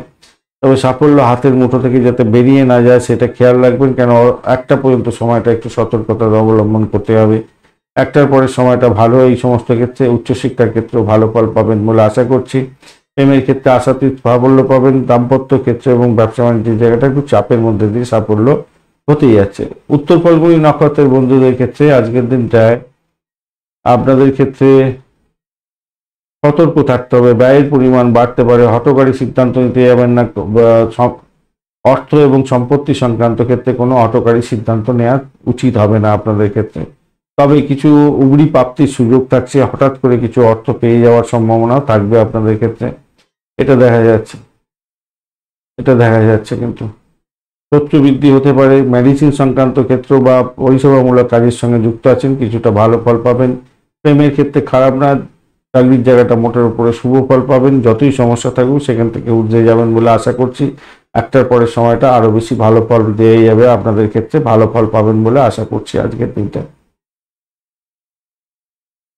তবে সাফল্য হাতের মুঠো থেকে যাতে বেরিয়ে না যায় সেটা খেয়াল রাখবেন। কেন একটা পর্যন্ত সময়টা একটু সতর্কতার অবলম্বন করতে হবে। একটার পরের সময়টা ভালো। এই সমস্ত ক্ষেত্রে উচ্চশিক্ষার ক্ষেত্রেও ভালো ফল পাবেন বলে আশা করছি। প্রেমের ক্ষেত্রে আশাতীত সাফল্য পাবেন। দাম্পত্য ক্ষেত্রে এবং ব্যবসা বাণিজ্যের জায়গাটা একটু চাপের মধ্যে দিয়ে সাফল্য হতেই যাচ্ছে। উত্তর ফাল্গুনী নক্ষত্রের বন্ধুদের ক্ষেত্রে আজকের দিনটায় আপনাদের ক্ষেত্রে সতর্ক থাকতে হবে। ব্যয়ের পরিমাণ বাড়তে পারে, হঠকারী সিদ্ধান্ত নিতে যাবেন না। অর্থ এবং সম্পত্তি সংক্রান্ত ক্ষেত্রে কোনো হঠকারী সিদ্ধান্ত নেওয়া উচিত হবে না আপনাদের ক্ষেত্রে। তবে কিছু উগরি প্রাপ্তির সুযোগ থাকছে, হঠাৎ করে কিছু অর্থ পেয়ে যাওয়ার সম্ভাবনাও থাকবে আপনাদের ক্ষেত্রে, এটা দেখা যাচ্ছে, কিন্তু শত্রু বৃদ্ধি হতে পারে। মেডিসিন সংক্রান্ত ক্ষেত্র বা পরিষেবামূলক কাজের সঙ্গে যুক্ত আছেন, কিছুটা ভালো ফল পাবেন। প্রেমের ক্ষেত্রে খারাপ না, চাকরির জায়গাটা মোটের উপরে শুভ ফল পাবেন। যতই সমস্যা থাকুক সেখান থেকে উঠে যাবেন বলে আশা করছি। একটার পরের সময়টা আরো বেশি ভালো ফল দিয়ে যাবে আপনাদের ক্ষেত্রে, ভালো ফল পাবেন বলে আশা করছি আজকের দিনটা।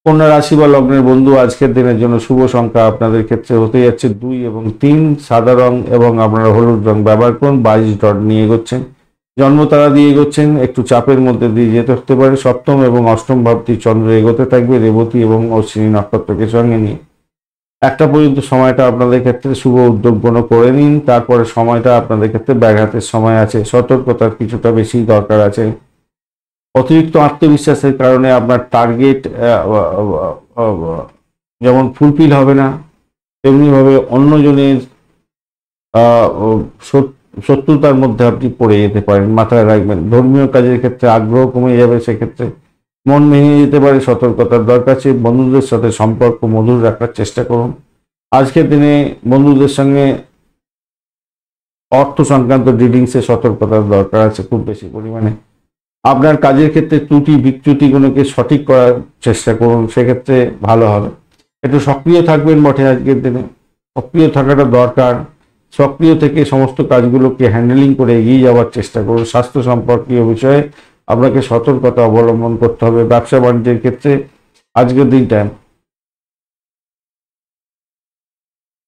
কন্যা রাশি বা লগ্নের বন্ধু, আজকের দিনের জন্য শুভ সংখ্যা আপনাদের ক্ষেত্রে হতে যাচ্ছে 2 এবং 3। সাদা রং এবং আপনারা হলুদ রং ব্যবহার করুন। 22 ডট নিয়ে এগোচ্ছেন, জন্মতারা দিয়ে এগোচ্ছেন, একটু চাপের মধ্যে দিয়ে যেতে হতে পারে। সপ্তম এবং অষ্টম ভাবটি চন্দ্র এগোতে থাকবে রেবতী এবং অশ্বিনী নক্ষত্রকে সঙ্গে নিয়ে। একটা পর্যন্ত সময়টা আপনাদের ক্ষেত্রে শুভ উদ্যোগ গ্রহণ করে নিন, তারপরে সময়টা আপনাদের ক্ষেত্রে ব্যাঘাতের সময় আছে, সতর্কতার কিছুটা বেশি দরকার আছে। অতিরিক্ত আত্মবিশ্বাসের কারণে আপনার টার্গেট যেমন ফুলফিল হবে না, তেমনিভাবে অন্যজনের শত্রুতার মধ্যে আপনি পড়ে যেতে পারেন, মাথায় রাখবেন। ধর্মীয় কাজের ক্ষেত্রে আগ্রহ কমে যাবে, সেক্ষেত্রে মন ভেঙে যেতে পারে, সতর্কতার দরকার আছে। বন্ধুদের সাথে সম্পর্ক মধুর রাখার চেষ্টা করুন। আজকের দিনে বন্ধুদের সঙ্গে অর্থ সংক্রান্ত ডিলিংসে সতর্কতার দরকার আছে খুব বেশি পরিমাণে। আপনার কাজের ক্ষেত্রে ত্রুটি বিচ্যুতিগুলোকে সঠিক করার চেষ্টা করুন, সেক্ষেত্রে ভালো হবে। একটু সক্রিয় থাকবেন বটে আজকের দিনে, সক্রিয় থাকাটা দরকার। সক্রিয় থেকে সমস্ত কাজগুলোকে হ্যান্ডেলিং করে এগিয়ে যাওয়ার চেষ্টা করুন। স্বাস্থ্য সম্পর্কীয় বিষয়ে আপনাকে সতর্কতা অবলম্বন করতে হবে। ব্যবসা বাণিজ্যের ক্ষেত্রে আজকের দিনটা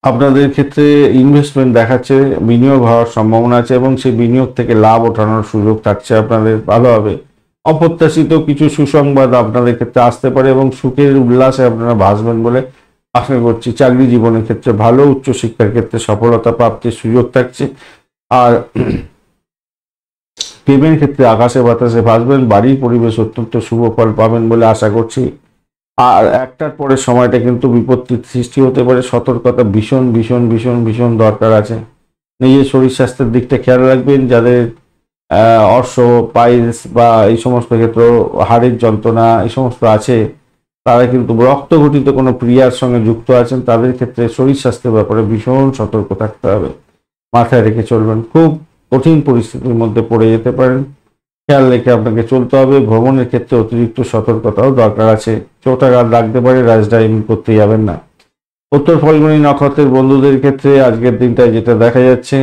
আপনাদের ক্ষেত্রে ইনভেস্টমেন্ট দেখাচ্ছে, বিনিয়োগ হওয়ার সম্ভাবনা আছে এবং সেই বিনিয়োগ থেকে লাভ ওঠানোর সুযোগ থাকছে আপনাদের, ভালো হবে। অপ্রত্যাশিত কিছু সুসংবাদ আপনাদের ক্ষেত্রে আসতে পারে এবং সুখের উল্লাসে আপনারা ভাসবেন বলে আশা করছি চাকরি জীবনের ক্ষেত্রে ভালো, উচ্চশিক্ষার ক্ষেত্রে সফলতা প্রাপ্তির সুযোগ থাকছে। আর প্রেমের ক্ষেত্রে আকাশে বাতাসে ভাসবেন, বাড়ির পরিবেশ অত্যন্ত শুভ ফল পাবেন বলে আশা করছি। আর একটার পরে সময়টা কিন্তু বিপত্তির সৃষ্টি হতে পারে, সতর্কতা ভীষণ ভীষণ ভীষণ ভীষণ দরকার আছে। নিজের শরীর স্বাস্থ্যের দিকটা খেয়াল রাখবেন। যাদের অর্শ, পাইলস বা এই সমস্ত ক্ষেত্রে হাড়ের যন্ত্রণা এই সমস্ত আছে, তারা কিন্তু রক্ত ঘটিত কোনো ক্রিয়ার সঙ্গে যুক্ত আছেন, তাদের ক্ষেত্রে শরীর স্বাস্থ্যের ব্যাপারে ভীষণ সতর্ক থাকতে হবে, মাথায় রেখে চলবেন। খুব কঠিন পরিস্থিতির মধ্যে পড়ে যেতে পারেন, খেয়াল রেখে আপনাকে চলতে হবে। ভ্রমণের ক্ষেত্রে অতিরিক্ত সতর্কতাও দরকার আছে, চোটাঘাত লাগতে পারে, রাশ ড্রাইভিং করতে যাবেন না। উত্তর ফাল্গুনী নক্ষত্রের বন্ধুদের ক্ষেত্রে আজকের দিনটায় যেটা দেখা যাচ্ছে,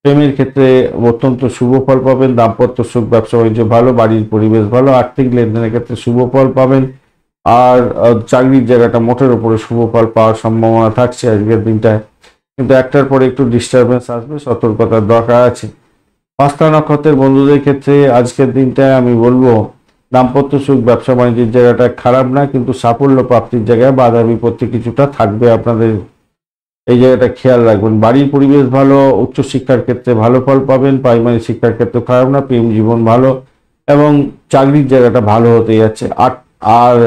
প্রেমের ক্ষেত্রে অত্যন্ত শুভ ফল পাবেন, দাম্পত্য সুখ, ব্যবসা বাণিজ্য ভালো, বাড়ির পরিবেশ ভালো, আর্থিক লেনদেনের ক্ষেত্রে শুভ ফল পাবেন। আর চাকরির জায়গাটা মোটের উপরে শুভ ফল পাওয়ার সম্ভাবনা থাকছে আজকের দিনটায়, কিন্তু একটার পরে একটু ডিস্টারবেন্স আসবে, সতর্কতার দরকার আছে। হস্তা নক্ষত্রের বন্ধুদের ক্ষেত্রে আজকের দিনটায় আমি বলবো দাম্পত্য সুখ, ব্যবসা বাণিজ্যের জায়গাটা খারাপ না, কিন্তু সাফল্য প্রাপ্তির জায়গায় বাধা বিপত্তি কিছুটা থাকবে আপনাদের, এই জায়গাটা খেয়াল রাখবেন। বাড়ির পরিবেশ ভালো, উচ্চশিক্ষার ক্ষেত্রে ভালো ফল পাবেন, প্রাইমারি শিক্ষার ক্ষেত্রে খারাপ না, প্রেম জীবন ভালো এবং চাকরির জায়গাটা ভালো হতে যাচ্ছে। আর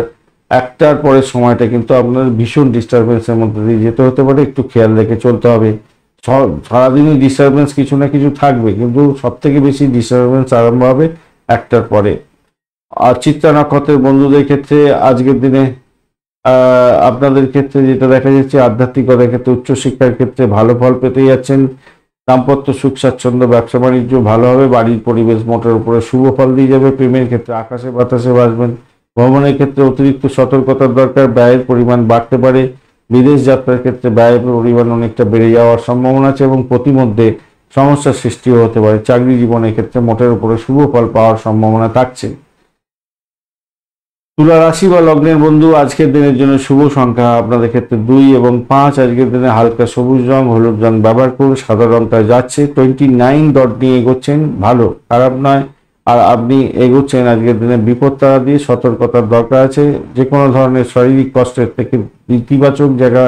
একটার পরে সময়টা কিন্তু আপনার ভীষণ ডিস্টারবেন্সের মধ্যে দিয়ে যেতে হতে পারে, একটু খেয়াল রেখে চলতে হবে। সারাদিনই ডিস্টারবেন্স কিছু না কিছু থাকবে, কিন্তু সব থেকে বেশি ডিস্টারবেন্স আরম্ভ হবে একটার পরে। আর চিত্রা নক্ষত্রের বন্ধুদের ক্ষেত্রে আজকের দিনে আপনাদের ক্ষেত্রে যেটা দেখা যাচ্ছে, আধ্যাত্মিকতার ক্ষেত্রে, উচ্চশিক্ষার ক্ষেত্রে ভালো ফল পেতে যাচ্ছেন, দাম্পত্য সুখ স্বাচ্ছন্দ্য, ব্যবসা বাণিজ্য ভালো হবে, বাড়ির পরিবেশ মোটের উপরে শুভ ফল দিয়ে যাবে। প্রেমের ক্ষেত্রে আকাশে বাতাসে ভাসবেন, ভ্রমণের ক্ষেত্রে অতিরিক্ত সতর্কতার দরকার, ব্যয়ের পরিমাণ বাড়তে পারে, বিদেশ যাত্রার ক্ষেত্রে ব্যয়ের পরিমাণ অনেকটা বেড়ে যাওয়ার সম্ভাবনা আছে এবং প্রতিমধ্যে সমস্যার সৃষ্টিও হতে পারে। চাকরি জীবনের ক্ষেত্রে মোটের উপরে শুভ ফল পাওয়ার সম্ভাবনা থাকছে। তুলা রাশি বা লগ্নের বন্ধু আজকের দিনের জন্য শুভ সংখ্যা আপনাদের ক্ষেত্রে 2 এবং 5। আজকের দিনে হালকা সবুজ রং, হলুদ রং ব্যবহার করুন, সাদা রংটা যাচ্ছে। 29 ডট নিয়ে এগোচ্ছেন, ভালো, খারাপ নয়। আর আপনি এগোচ্ছেন আজকের দিনে বিপদ তারা দিয়ে, সতর্কতার দরকার আছে। যে কোনো ধরনের শারীরিক কষ্টের থেকে ইতিবাচক জায়গা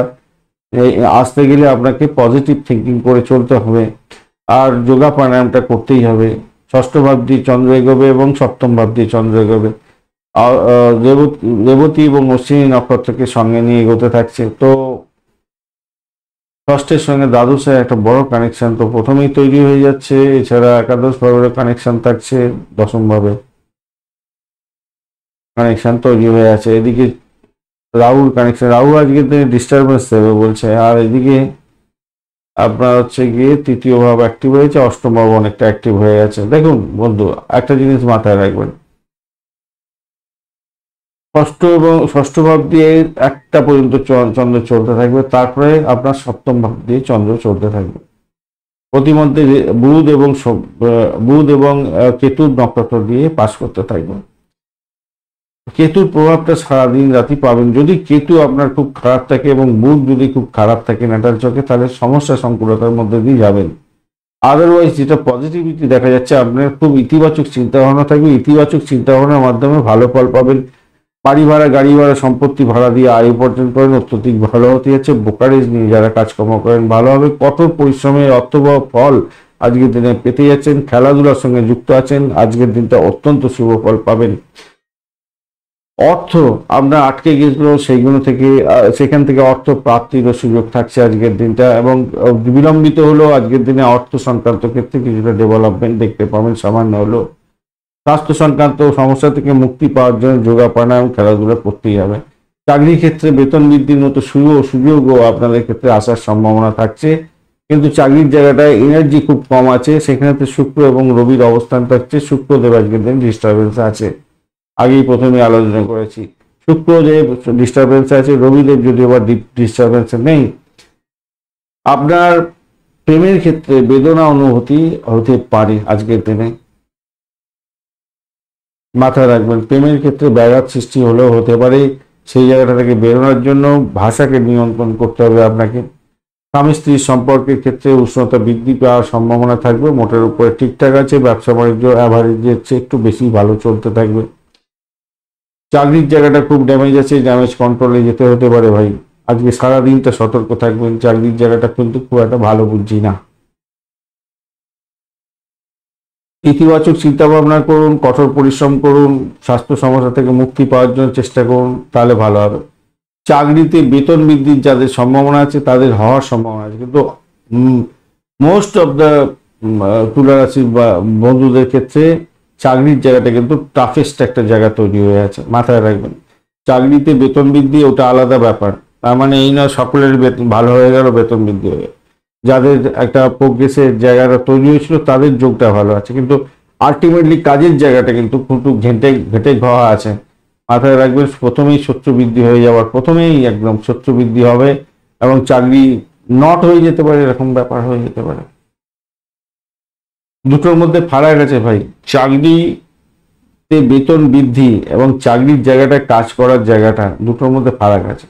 আসতে গেলে আপনাকে পজিটিভ থিঙ্কিং করে চলতে হবে, আর যোগা প্রাণায়ামটা করতেই হবে। ষষ্ঠ ভাব দিয়ে চন্দ্র এগোবে এবং সপ্তম ভাব দিয়ে চন্দ্র এগোবে। রেবতী এবং অশ্বিনী নক্ষত্রকে সঙ্গে নিয়ে এগোতে থাকছে। তো ষষ্ঠের সঙ্গে দ্বাদশের একটা বড় কানেকশন তো প্রথমেই তৈরি হয়ে যাচ্ছে, এছাড়া একাদশ ভাবের কানেকশন থাকছে, দশম ভাবে কানেকশন তৈরি হয়ে আছে। এদিকে রাহুর কানেকশন, রাহু আজকের দিনে ডিস্টারবেন্স দেবে বলছে। আর এদিকে আপনার হচ্ছে গিয়ে তৃতীয় ভাব অ্যাক্টিভ হয়েছে, অষ্টম ভাব অনেকটা অ্যাক্টিভ হয়ে গেছে। দেখুন বন্ধু, একটা জিনিস মাথায় রাখবেন, ষষ্ঠ ভাব দিয়ে একটা পর্যন্ত চন্দ্র চলতে থাকবে, তারপরে আপনার সপ্তম ভাব দিয়ে চন্দ্র চলতে থাকবে। প্রতিমধ্যে বুধ এবং কেতুর নক্ষত্র দিয়ে পাস করতে থাকবে। কেতুর প্রভাবটা সারাদিন রাতি পাবেন। যদি কেতু আপনার খুব খারাপ থাকে এবং বুধ যদি খুব খারাপ থাকে নাটাল চোখে, তাহলে সমস্যা সংকুলতার মধ্যে দিয়ে যাবেন। আদারওয়াইজ যেটা পজিটিভিটি দেখা যাচ্ছে, আপনার খুব ইতিবাচক চিন্তাভাবনা থাকবে, ইতিবাচক চিন্তাভাবনার মাধ্যমে ভালো ফল পাবেন। বাড়ি ভাড়া, গাড়ি ভাড়া, সম্পত্তি ভাড়া দিয়ে আয় উপার্জন করেন, অত্যধিক ভালো হতে যাচ্ছে। ব্রোকারেজ নিয়ে যারা কাজকর্ম করেন ভালো হবে। কঠোর পরিশ্রমের অর্থবহ ফল আজকের দিনে পেতে যাচ্ছেন। খেলাধুলার সঙ্গে যুক্ত আছেন, আজকের দিনটা অত্যন্ত শুভ ফল পাবেন। অর্থ আপনার আটকে গিয়েছিল, সেইগুলো থেকে সেখান থেকে অর্থ প্রাপ্তির সুযোগ থাকছে আজকের দিনটা, এবং বিলম্বিত হলেও আজকের দিনে অর্থ সংক্রান্ত ক্ষেত্রে কিছুটা ডেভেলপমেন্ট দেখতে পাবেন সামান্য হলেও। স্বাস্থ্য সংক্রান্ত সমস্যা থেকে মুক্তি পাওয়ার জন্য যোগা প্রাণায়াম খেলাধুলা করতেই হবে। চাকরির ক্ষেত্রে বেতন বৃদ্ধির মতো সুযোগও আপনাদের ক্ষেত্রে আসার সম্ভাবনা থাকছে, কিন্তু চাকরির জায়গাটায় এনার্জি খুব কম আছে, সেখানে শুক্র এবং রবির অবস্থান থাকছে। শুক্রদেব আজকের দিন ডিস্টারবেন্স আছে, আগেই প্রথমে আলোচনা করেছি। শুক্রদেব ডিস্টারবেন্স আছে, রবিদেব যদি আবার ডিস্টারবেন্স নেই। আপনার প্রেমের ক্ষেত্রে বেদনা অনুভূতি হতে পারে আজকের দিনে, মাথায় রাখবেন। প্রেমের ক্ষেত্রে ব্যাঘাত সৃষ্টি হলেও হতে পারে, সেই জায়গাটা থেকে বেরোনোর জন্য ভাষাকে নিয়ন্ত্রণ করতে হবে আপনাকে। স্বামী স্ত্রীর সম্পর্কের ক্ষেত্রে উষ্ণতা বৃদ্ধি পাওয়ার সম্ভাবনা থাকবে, মোটের উপরে ঠিকঠাক আছে। ব্যবসা বাণিজ্য অ্যাভারেজের চেয়ে একটু বেশি ভালো চলতে থাকবে। চাকরির জায়গাটা খুব ড্যামেজ আছে, ড্যামেজ কন্ট্রোলে যেতে হতে পারে ভাই। আজকে সারাদিনটা সতর্ক থাকবেন, চাকরির জায়গাটা কিন্তু খুব একটা ভালো বুঝছি না। ইতিবাচক চিন্তা ভাবনা করুন, কঠোর পরিশ্রম করুন, স্বাস্থ্য সমস্যা থেকে মুক্তি পাওয়ার জন্য চেষ্টা করুন, তাহলে ভালো হবে। চাকরিতে বেতন বৃদ্ধির যাদের সম্ভাবনা আছে তাদের হওয়ার সম্ভাবনা আছে, কিন্তু মোস্ট অফ দ্য তুলা রাশির বা বন্ধুদের ক্ষেত্রে চাকরির জায়গাটা কিন্তু টাফেস্ট একটা জায়গা তৈরি হয়ে আছে, মাথায় রাখবেন। চাকরিতে বেতন বৃদ্ধি ওটা আলাদা ব্যাপার, তার মানে এই না সকলের বেতন ভালো হয়ে গেল, বেতন বৃদ্ধি হয়ে গেল। যাদের একটা প্রোগ্রেসের জায়গাটা তৈরি হয়েছিল তাদের যোগটা ভালো আছে, কিন্তু আলটিমেটলি কাজের জায়গাটা কিন্তু একটু ঘেঁটে ঘেঁটে ঘা আছে, মাথায় রাখবেন। প্রথমেই শত্রু বৃদ্ধি হয়ে যাওয়ার, প্রথমেই একদম শত্রু বৃদ্ধি হবে এবং চাকরি নট হয়ে যেতে পারে, এরকম ব্যাপার হয়ে যেতে পারে। দুটোর মধ্যে ফারাক আছে ভাই, চাকরিতে বেতন বৃদ্ধি এবং চাকরির জায়গাটা কাজ করার জায়গাটা দুটোর মধ্যে ফারাক আছে,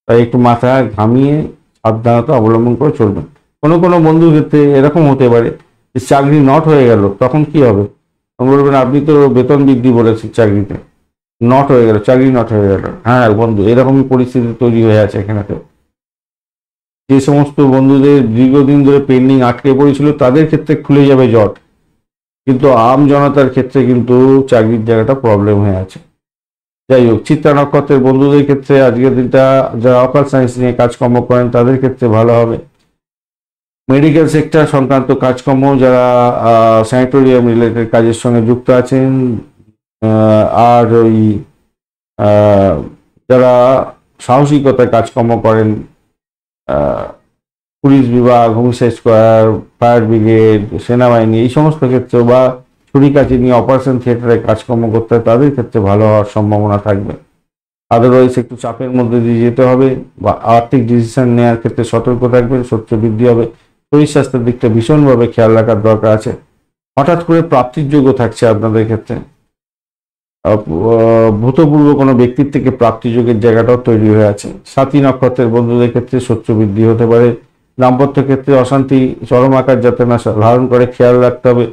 তাই একটু মাথা ঘামিয়ে সাবধানতা অবলম্বন করে চলবেন। কোনো কোনো বন্ধুর ক্ষেত্রে এরকম হতে পারে যে চাকরি নট হয়ে গেল, তখন কি হবে? বলবেন আপনি তো বেতন বৃদ্ধি বলেছেন, চাকরিতে নট হয়ে গেল, চাকরি নট হয়ে গেল। হ্যাঁ বন্ধু, এরকমই পরিস্থিতি তৈরি হয়ে আছে এখানে। যে সমস্ত বন্ধুদের দীর্ঘদিন ধরে পেন্ডিং আটকে পড়েছিল তাদের ক্ষেত্রে খুলে যাবে জট, কিন্তু আম জনতার ক্ষেত্রে কিন্তু চাকরির জায়গাটা প্রবলেম হয়ে আছে। যাই হোক, চিত্রা নক্ষত্রের বন্ধুদের ক্ষেত্রে আজকের দিনটা, যারা অকাল সায়েন্স নিয়ে কাজকর্ম করেন তাদের ক্ষেত্রে ভালো হবে। মেডিকেল সেক্টর সংক্রান্ত কাজকর্ম, যারা স্যানিটোরিয়াম রিলেটেড কাজের সঙ্গে যুক্ত আছেন, আর ওই যারা সাহসিকতার কাজকর্ম করেন, পুলিশ বিভাগ, হোমসাইড স্কোয়ার, ফায়ার ব্রিগেড, সেনাবাহিনী, এই সমস্ত ক্ষেত্রে বা ছুরি কাঁচি নিয়ে অপারেশন থিয়েটারে কাজকর্ম করতে হয় তাদের ক্ষেত্রে ভালো হওয়ার সম্ভাবনা থাকবে। আদারওয়াইজ একটু চাপের মধ্যে দিয়ে যেতে হবে, বা আর্থিক ডিসিশন নেওয়ার ক্ষেত্রে সতর্ক থাকবেন, শত্রু বৃদ্ধি হবে। শরীর স্বাস্থ্যের দিকটা ভীষণভাবে খেয়াল রাখার দরকার আছে। হঠাৎ করে প্রাপ্তির যোগ্য থাকছে আপনাদের ক্ষেত্রে, ভূতপূর্ব কোনো ব্যক্তির থেকে প্রাপ্তিযোগের জায়গাটাও তৈরি হয়ে আছে। সাথী নক্ষত্রের বন্ধুদের ক্ষেত্রে শত্রু বৃদ্ধি হতে পারে। দাম্পত্য ক্ষেত্রে অশান্তি চরম আকার যাতে না ধারণ করে খেয়াল রাখতে হবে।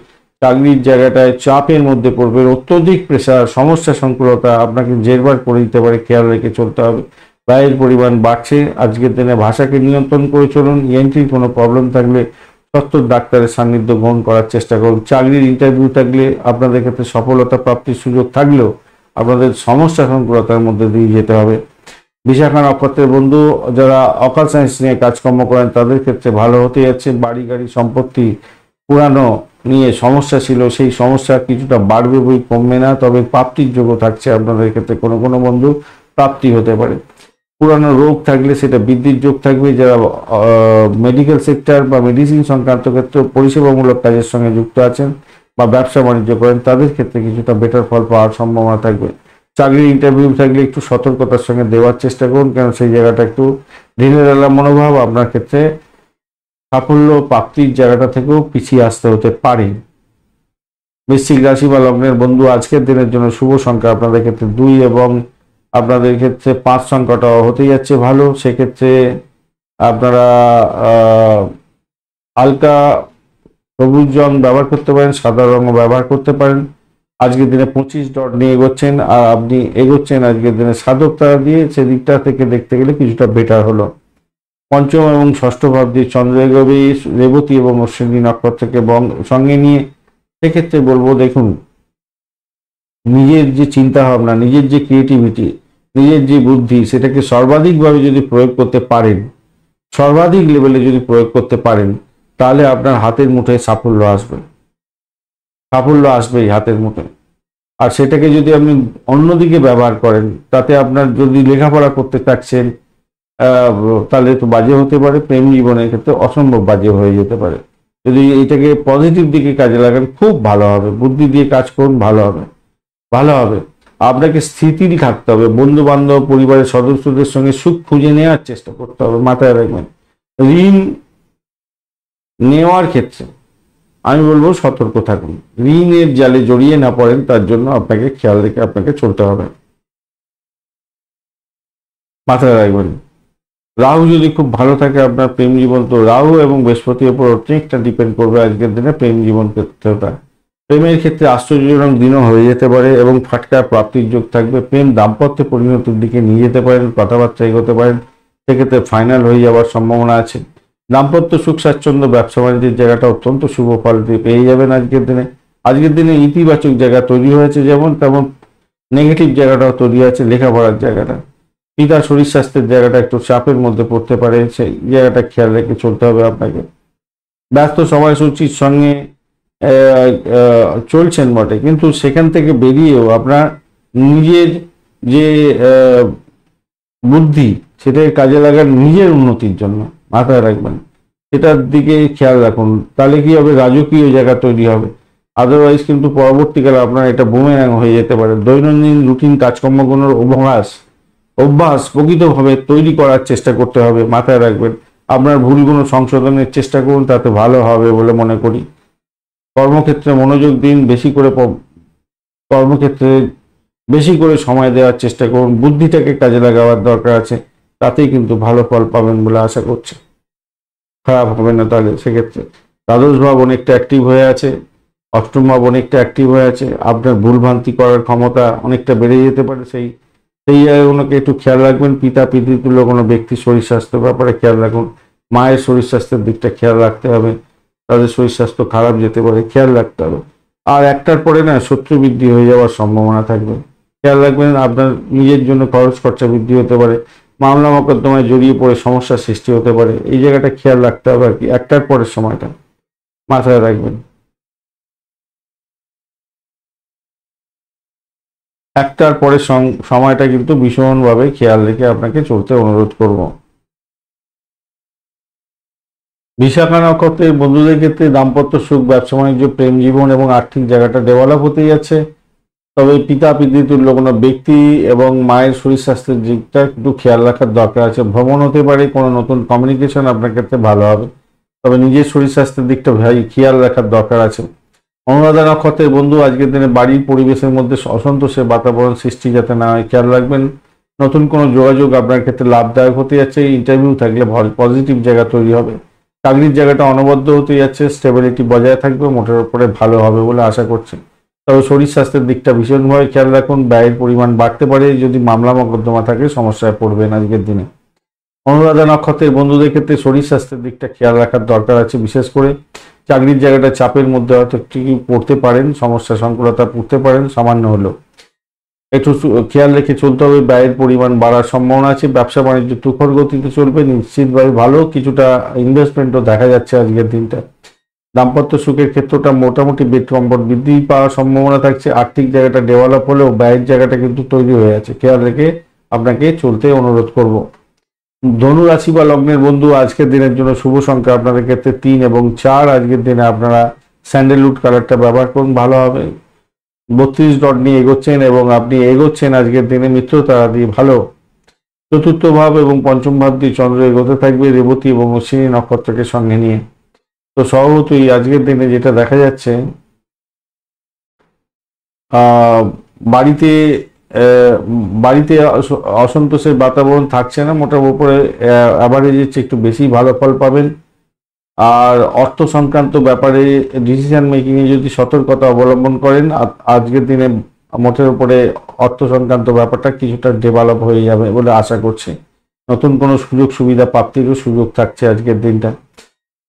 চাকরির জায়গাটায় চাপের মধ্যে পড়বে, অত্যধিক প্রেশার, সমস্যা সংকুলতা আপনাকে জেরবার করে দিতে পারে, খেয়াল রেখে চলতে হবে। ব্যয়ের পরিমাণ বাড়ছে, আজকের দিনে ভাষাকে নিয়ন্ত্রণ করে চলুন। ইএনটির কোনো প্রবলেম থাকলে সত্তর ডাক্তারের সান্নিধ্য গ্রহণ করার চেষ্টা করুন। চাকরির ইন্টারভিউ থাকলে আপনাদের ক্ষেত্রে সফলতা প্রাপ্তির সুযোগ থাকলেও আপনাদের সমস্যা সংকুলতার মধ্যে দিয়ে যেতে হবে। বিশাখা নক্ষত্রের বন্ধু যারা অকাল সায়েন্স নিয়ে কাজকর্ম করেন তাদের ক্ষেত্রে ভালো হতে যাচ্ছে। বাড়ি গাড়ি সম্পত্তি পুরানো নিয়ে সমস্যা ছিল, সেই সমস্যা কিছুটা বাড়বে বই কমবে না, তবে প্রাপ্তির যোগ্য থাকছে আপনাদের ক্ষেত্রে। কোনো কোনো বন্ধু প্রাপ্তি হতে পারে। পুরানো রোগ থাকলে সেটা বৃদ্ধির যোগ থাকবে। যারা মেডিকেল সেক্টর বা মেডিসিন সংক্রান্ত ক্ষেত্রে পরিষেবামূলক কাজের সঙ্গে যুক্ত আছেন বা ব্যবসা বাণিজ্য করেন তাদের ক্ষেত্রে কিছুটা বেটার ফল পাওয়ার সম্ভাবনা থাকবে। চাকরির ইন্টারভিউ থাকলে একটু সতর্কতার সঙ্গে দেওয়ার চেষ্টা করুন, কারণ সেই জায়গাটা একটু ঢিলেঢালা মনোভাব আপনার ক্ষেত্রে সাফল্য প্রাপ্তির জায়গাটা থেকেও পিছিয়ে আসতে হতে পারে। বৃশ্চিক রাশি বা লগ্নের বন্ধু আজকের দিনের জন্য শুভ সংখ্যা আপনাদের ক্ষেত্রে 2 এবং আপনাদের ক্ষেত্রে 5 সংখ্যাটা হতে যাচ্ছে ভালো। সেক্ষেত্রে আপনারা হালকা সবুজ রং ব্যবহার করতে পারেন, সাদা রঙও ব্যবহার করতে পারেন। আজকের দিনে 25 ডট নিয়ে এগোচ্ছেন, আর আপনি এগোচ্ছেন আজকের দিনে সাধক তারা দিয়ে, সেদিকটা থেকে দেখতে গেলে কিছুটা বেটার হলো। পঞ্চম এবং ষষ্ঠ ভাব দিয়ে চন্দ্র এগোবে রেবতী এবং অশ্বিনী নক্ষত্রকে সঙ্গে নিয়ে। সেক্ষেত্রে বলবো দেখুন, নিজের যে চিন্তা ভাবনা, নিজের যে ক্রিয়েটিভিটি, নিজের যে বুদ্ধি, সেটাকে সর্বাধিকভাবে যদি প্রয়োগ করতে পারেন, সর্বাধিক লেভেলে যদি প্রয়োগ করতে পারেন, তাহলে আপনার হাতের মুঠোয় সাফল্য আসবে। সাফল্য আসবেই হাতের মুঠোয়। আর সেটাকে যদি আপনি অন্যদিকে ব্যবহার করেন, তাতে আপনার যদি লেখাপড়া করতে চাচ্ছেন তাহলে তো বাজে হতে পারে। প্রেম জীবনের ক্ষেত্রে অসম্ভব বাজে হয়ে যেতে পারে। যদি এটাকে পজিটিভ দিকে কাজে লাগান খুব ভালো হবে। বুদ্ধি দিয়ে কাজ করুন, ভালো হবে, ভালো হবে। আপনাকে স্থিতির থাকতে হবে, বন্ধু বান্ধব পরিবারের সদস্যদের সঙ্গে সুখ খুঁজে নেওয়ার চেষ্টা করতে হবে। মাথায় রাখবেন, ঋণ নেওয়ার ক্ষেত্রে আমি বলবো সতর্ক থাকুন, ঋণের জালে জড়িয়ে না পড়েন, তার জন্য আপনাকে খেয়াল রেখে আপনাকে চলতে হবে। মাথায় রাখবেন, রাহু যদি খুব ভালো থাকে আপনার প্রেম জীবন, তো রাহু এবং বৃহস্পতির উপর অনেকটা ডিপেন্ড করবে আজকের দিনে প্রেম জীবন ক্ষেত্রটা। প্রেমের ক্ষেত্রে আশ্চর্যজনক দিনও হয়ে যেতে পারে এবং ফাটকা প্রাপ্তির যোগ থাকবে। প্রেম দাম্পত্য পরিণতির দিকে নিয়ে যেতে পারেন, কথাবার্তা এগোতে পারেন। সেক্ষেত্রে ফাইনাল হয়ে যাওয়ার সম্ভাবনা আছে। দাম্পত্য সুখ স্বাচ্ছন্দ্য, ব্যবসা বাণিজ্যের জায়গাটা অত্যন্ত শুভ ফল পেয়ে যাবেন আজকের দিনে। আজকের দিনে ইতিবাচক জায়গা তৈরি হয়েছে, যেমন তেমন নেগেটিভ জায়গাটাও তৈরি আছে। লেখাপড়ার জায়গাটা, পিতার শরীর স্বাস্থ্যের জায়গাটা একটু চাপের মধ্যে পড়তে পারে, সেই জায়গাটা খেয়াল রেখে চলতে হবে আপনাকে। ব্যস্ত সময়সূচির সঙ্গে চলছেন বটে, কিন্তু সেখান থেকে বেরিয়েও আপনার নিজের যে বুদ্ধি, সেটাকে কাজে লাগান নিজের উন্নতির জন্য, মাথায় রাখবেন সেটার দিকে খেয়াল রাখুন। তাহলে কি হবে, রাজকীয় জায়গা তৈরি হবে। আদারওয়াইজ কিন্তু পরবর্তীকালে আপনার এটা বুমেরাং হয়ে যেতে পারে। দৈনন্দিন রুটিন কাজকর্মগুলোর অভ্যাস প্রকৃতভাবে তৈরি করার চেষ্টা করতে হবে, মাথায় রাখবেন। আপনার ভুলগুলো সংশোধনের চেষ্টা করুন, তাতে ভালো হবে বলে মনে করি। কর্মক্ষেত্রে মনোযোগ দিন, কর্মক্ষেত্রে বেশি করে সময় দেওয়ার চেষ্টা করুন, বুদ্ধিটাকে কাজে লাগাবার দরকার আছে, তাতেই কিন্তু ভালো ফল পাবেন বলে আশা করছি। খারাপ হবে না। তাহলে সেক্ষেত্রে দ্বাদশ ভাব অনেকটা অ্যাক্টিভ হয়ে আছে, অষ্টম ভাব অনেকটা অ্যাক্টিভ হয়ে আছে। আপনার ভুলভ্রান্তি করার ক্ষমতা অনেকটা বেড়ে যেতে পারে। সেই জায়গাগুলোকে একটু খেয়াল রাখবেন। পিতৃতুল্য কোনো ব্যক্তির শরীর স্বাস্থ্যের ব্যাপারে খেয়াল রাখুন। মায়ের শরীর স্বাস্থ্যের দিকটা খেয়াল রাখতে হবে, তাদের শরীর স্বাস্থ্য খারাপ যেতে পারে, খেয়াল রাখতে হবে। আর একটার পরে না শত্রু বৃদ্ধি হয়ে যাওয়ার সম্ভাবনা থাকবে, খেয়াল রাখবেন। আপনার নিজের জন্য খরচ খরচা বৃদ্ধি হতে পারে, মামলা মোকদ্দমায় জড়িয়ে পড়ে সমস্যার সৃষ্টি হতে পারে। এই জায়গাটা খেয়াল রাখতে হবে আর কি, একটার পরের সময়টা মাথায় রাখবেন। একটার পরের সময়টা কিন্তু ভীষণভাবে খেয়াল রেখে আপনাকে চলতে অনুরোধ করব। বিশাখা নক্ষত্রের বন্ধুদের ক্ষেত্রে দাম্পত্য সুখ, ব্যবসা বাণিজ্য, প্রেম জীবন এবং আর্থিক জায়গাটা ডেভেলপ হতে যাচ্ছে। তবে পিতৃতুল্য কোনো ব্যক্তি এবং মায়ের শরীর স্বাস্থ্যের দিকটা একটু খেয়াল রাখার দরকার আছে। ভ্রমণ হতে পারে, কোনো নতুন কমিউনিকেশন আপনার ক্ষেত্রে ভালো হবে, তবে নিজের শরীর স্বাস্থ্যের দিকটা খেয়াল রাখার দরকার আছে। অনুরাধা নক্ষত্রের বন্ধু, আজকের দিনে বাড়ির পরিবেশের মধ্যে অসন্তোষের বাতাবরণ সৃষ্টি যাতে না হয়, খেয়াল রাখবেন। নতুন কোনো যোগাযোগ আপনার ক্ষেত্রে লাভদায়ক হতে যাচ্ছে। ইন্টারভিউ থাকলে পজিটিভ জায়গা তৈরি হবে। চাকরির জায়গাটা অনবদ্য হতে যাচ্ছে, স্টেবিলিটি বজায় থাকবে, মোটের উপরে ভালো হবে বলে আশা করছি। তবে শরীর স্বাস্থ্যের দিকটা ভীষণভাবে খেয়াল রাখুন। ব্যয়ের পরিমাণ বাড়তে পারে, যদি মামলা মোকদ্দমা থাকে সমস্যায় পড়বেন আজকের দিনে। অনুরাধা নক্ষত্রের বন্ধুদের ক্ষেত্রে শরীর স্বাস্থ্যের দিকটা খেয়াল রাখার দরকার আছে। বিশেষ করে চাকরির জায়গাটা চাপের মধ্যে হয়তো একটু পড়তে পারেন, সমস্যা সংকুলতা পড়তে পারেন সামান্য হলেও, একটু খেয়াল রেখে চলতে হবে। ব্যয়ের পরিমাণ বাড়ার সম্ভাবনা আছে। ব্যবসা বাণিজ্য তুখর গতিতে চলবে, নিশ্চিতভাবে ভালো কিছুটা ইনভেস্টমেন্টও দেখা যাচ্ছে আজকের দিনটা। দাম্পত্য সুখের ক্ষেত্রটা মোটামুটি কম্পট বৃদ্ধি পাওয়ার সম্ভাবনা থাকছে। আর্থিক জায়গাটা ডেভেলপ হলেও ব্যয়ের জায়গাটা কিন্তু তৈরি হয়ে আছে, খেয়াল রেখে আপনাকে চলতে অনুরোধ করব। ধনু রাশি বা লগ্নের বন্ধু, আজকের দিনের জন্য শুভ সংখ্যা আপনাদের ক্ষেত্রে 3 এবং 4। আজকের দিনে আপনারা স্যান্ডেলউড কালারটা ব্যবহার করুন, ভালো হবে। 32 ডট নিয়ে এগোচ্ছেন এবং আপনি এগোচ্ছেন আজকের দিনে মিত্রতারা দিয়ে, ভালো। চতুর্থ ভাব এবং পঞ্চম ভাব দিয়ে চন্দ্র এগোতে থাকবে রেবতী এবং অশ্বিনী নক্ষত্রকে সঙ্গে নিয়ে। তো স্বভাবতই আজকের দিনে যেটা দেখা যাচ্ছে, বাড়িতে বাড়িতে অসন্তোষের বাতাবরণ থাকছে না, মোটামুটি উপরে অ্যাভারেজের চেয়ে একটু বেশি ভালো ফল পাবেন। আর অর্থ সংক্রান্ত ব্যাপারে ডিসিশন মেকিংয়ে যদি সতর্কতা অবলম্বন করেন, আজকের দিনে মোটের উপরে অর্থ সংক্রান্ত ব্যাপারটা কিছুটা ডেভেলপ হয়ে যাবে বলে আশা করছি। নতুন কোনো সুযোগ সুবিধা প্রাপ্তিরও সুযোগ থাকছে আজকের দিনটা।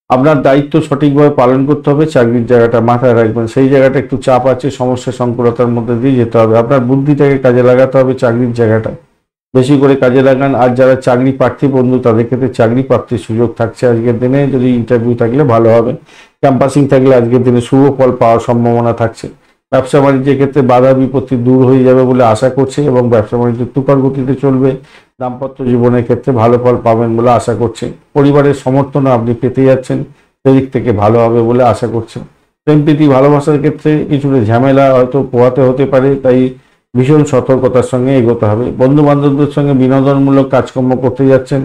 আপনার দায়িত্ব সঠিকভাবে পালন করতে হবে, চাকরির জায়গাটা মাথায় রাখবেন। সেই জায়গাটা একটু চাপ আছে, সমস্যা সংকুলতার মধ্যে দিয়ে যেতে হবে। আপনার বুদ্ধিটাকে কাজে লাগাতে হবে, চাকরির জায়গাটা বেশি করে কাজে লাগান। আর যারা চাকরি প্রার্থী বন্ধু, তাদের ক্ষেত্রে চাকরি প্রাপ্তির সুযোগ থাকছে আজকের দিনে। যদি ইন্টারভিউ থাকলে ভালো হবে, ক্যাম্পাসিং থাকলে আজকের দিনে শুভ ফল পাওয়ার সম্ভাবনা থাকছে। ব্যবসা বাণিজ্যের ক্ষেত্রে বাধা বিপত্তি দূর হয়ে যাবে বলে আশা করছি এবং ব্যবসা বাণিজ্য তুফার গতিতে চলবে। দাম্পত্য জীবনের ক্ষেত্রে ভালো ফল পাবেন বলে আশা করছি। পরিবারের সমর্থনও আপনি পেতে যাচ্ছেন, সেদিক থেকে ভালো হবে বলে আশা করছেন। প্রেম প্রীতি ভালোবাসার ক্ষেত্রে কিছুটা ঝামেলা হয়তো পোহাতে হতে পারে, তাই ভীষণ সতর্কতার সঙ্গে এগোতে হবে। বন্ধু বান্ধবদের সঙ্গে বিনোদনমূলক কাজকর্ম করতে যাচ্ছেন,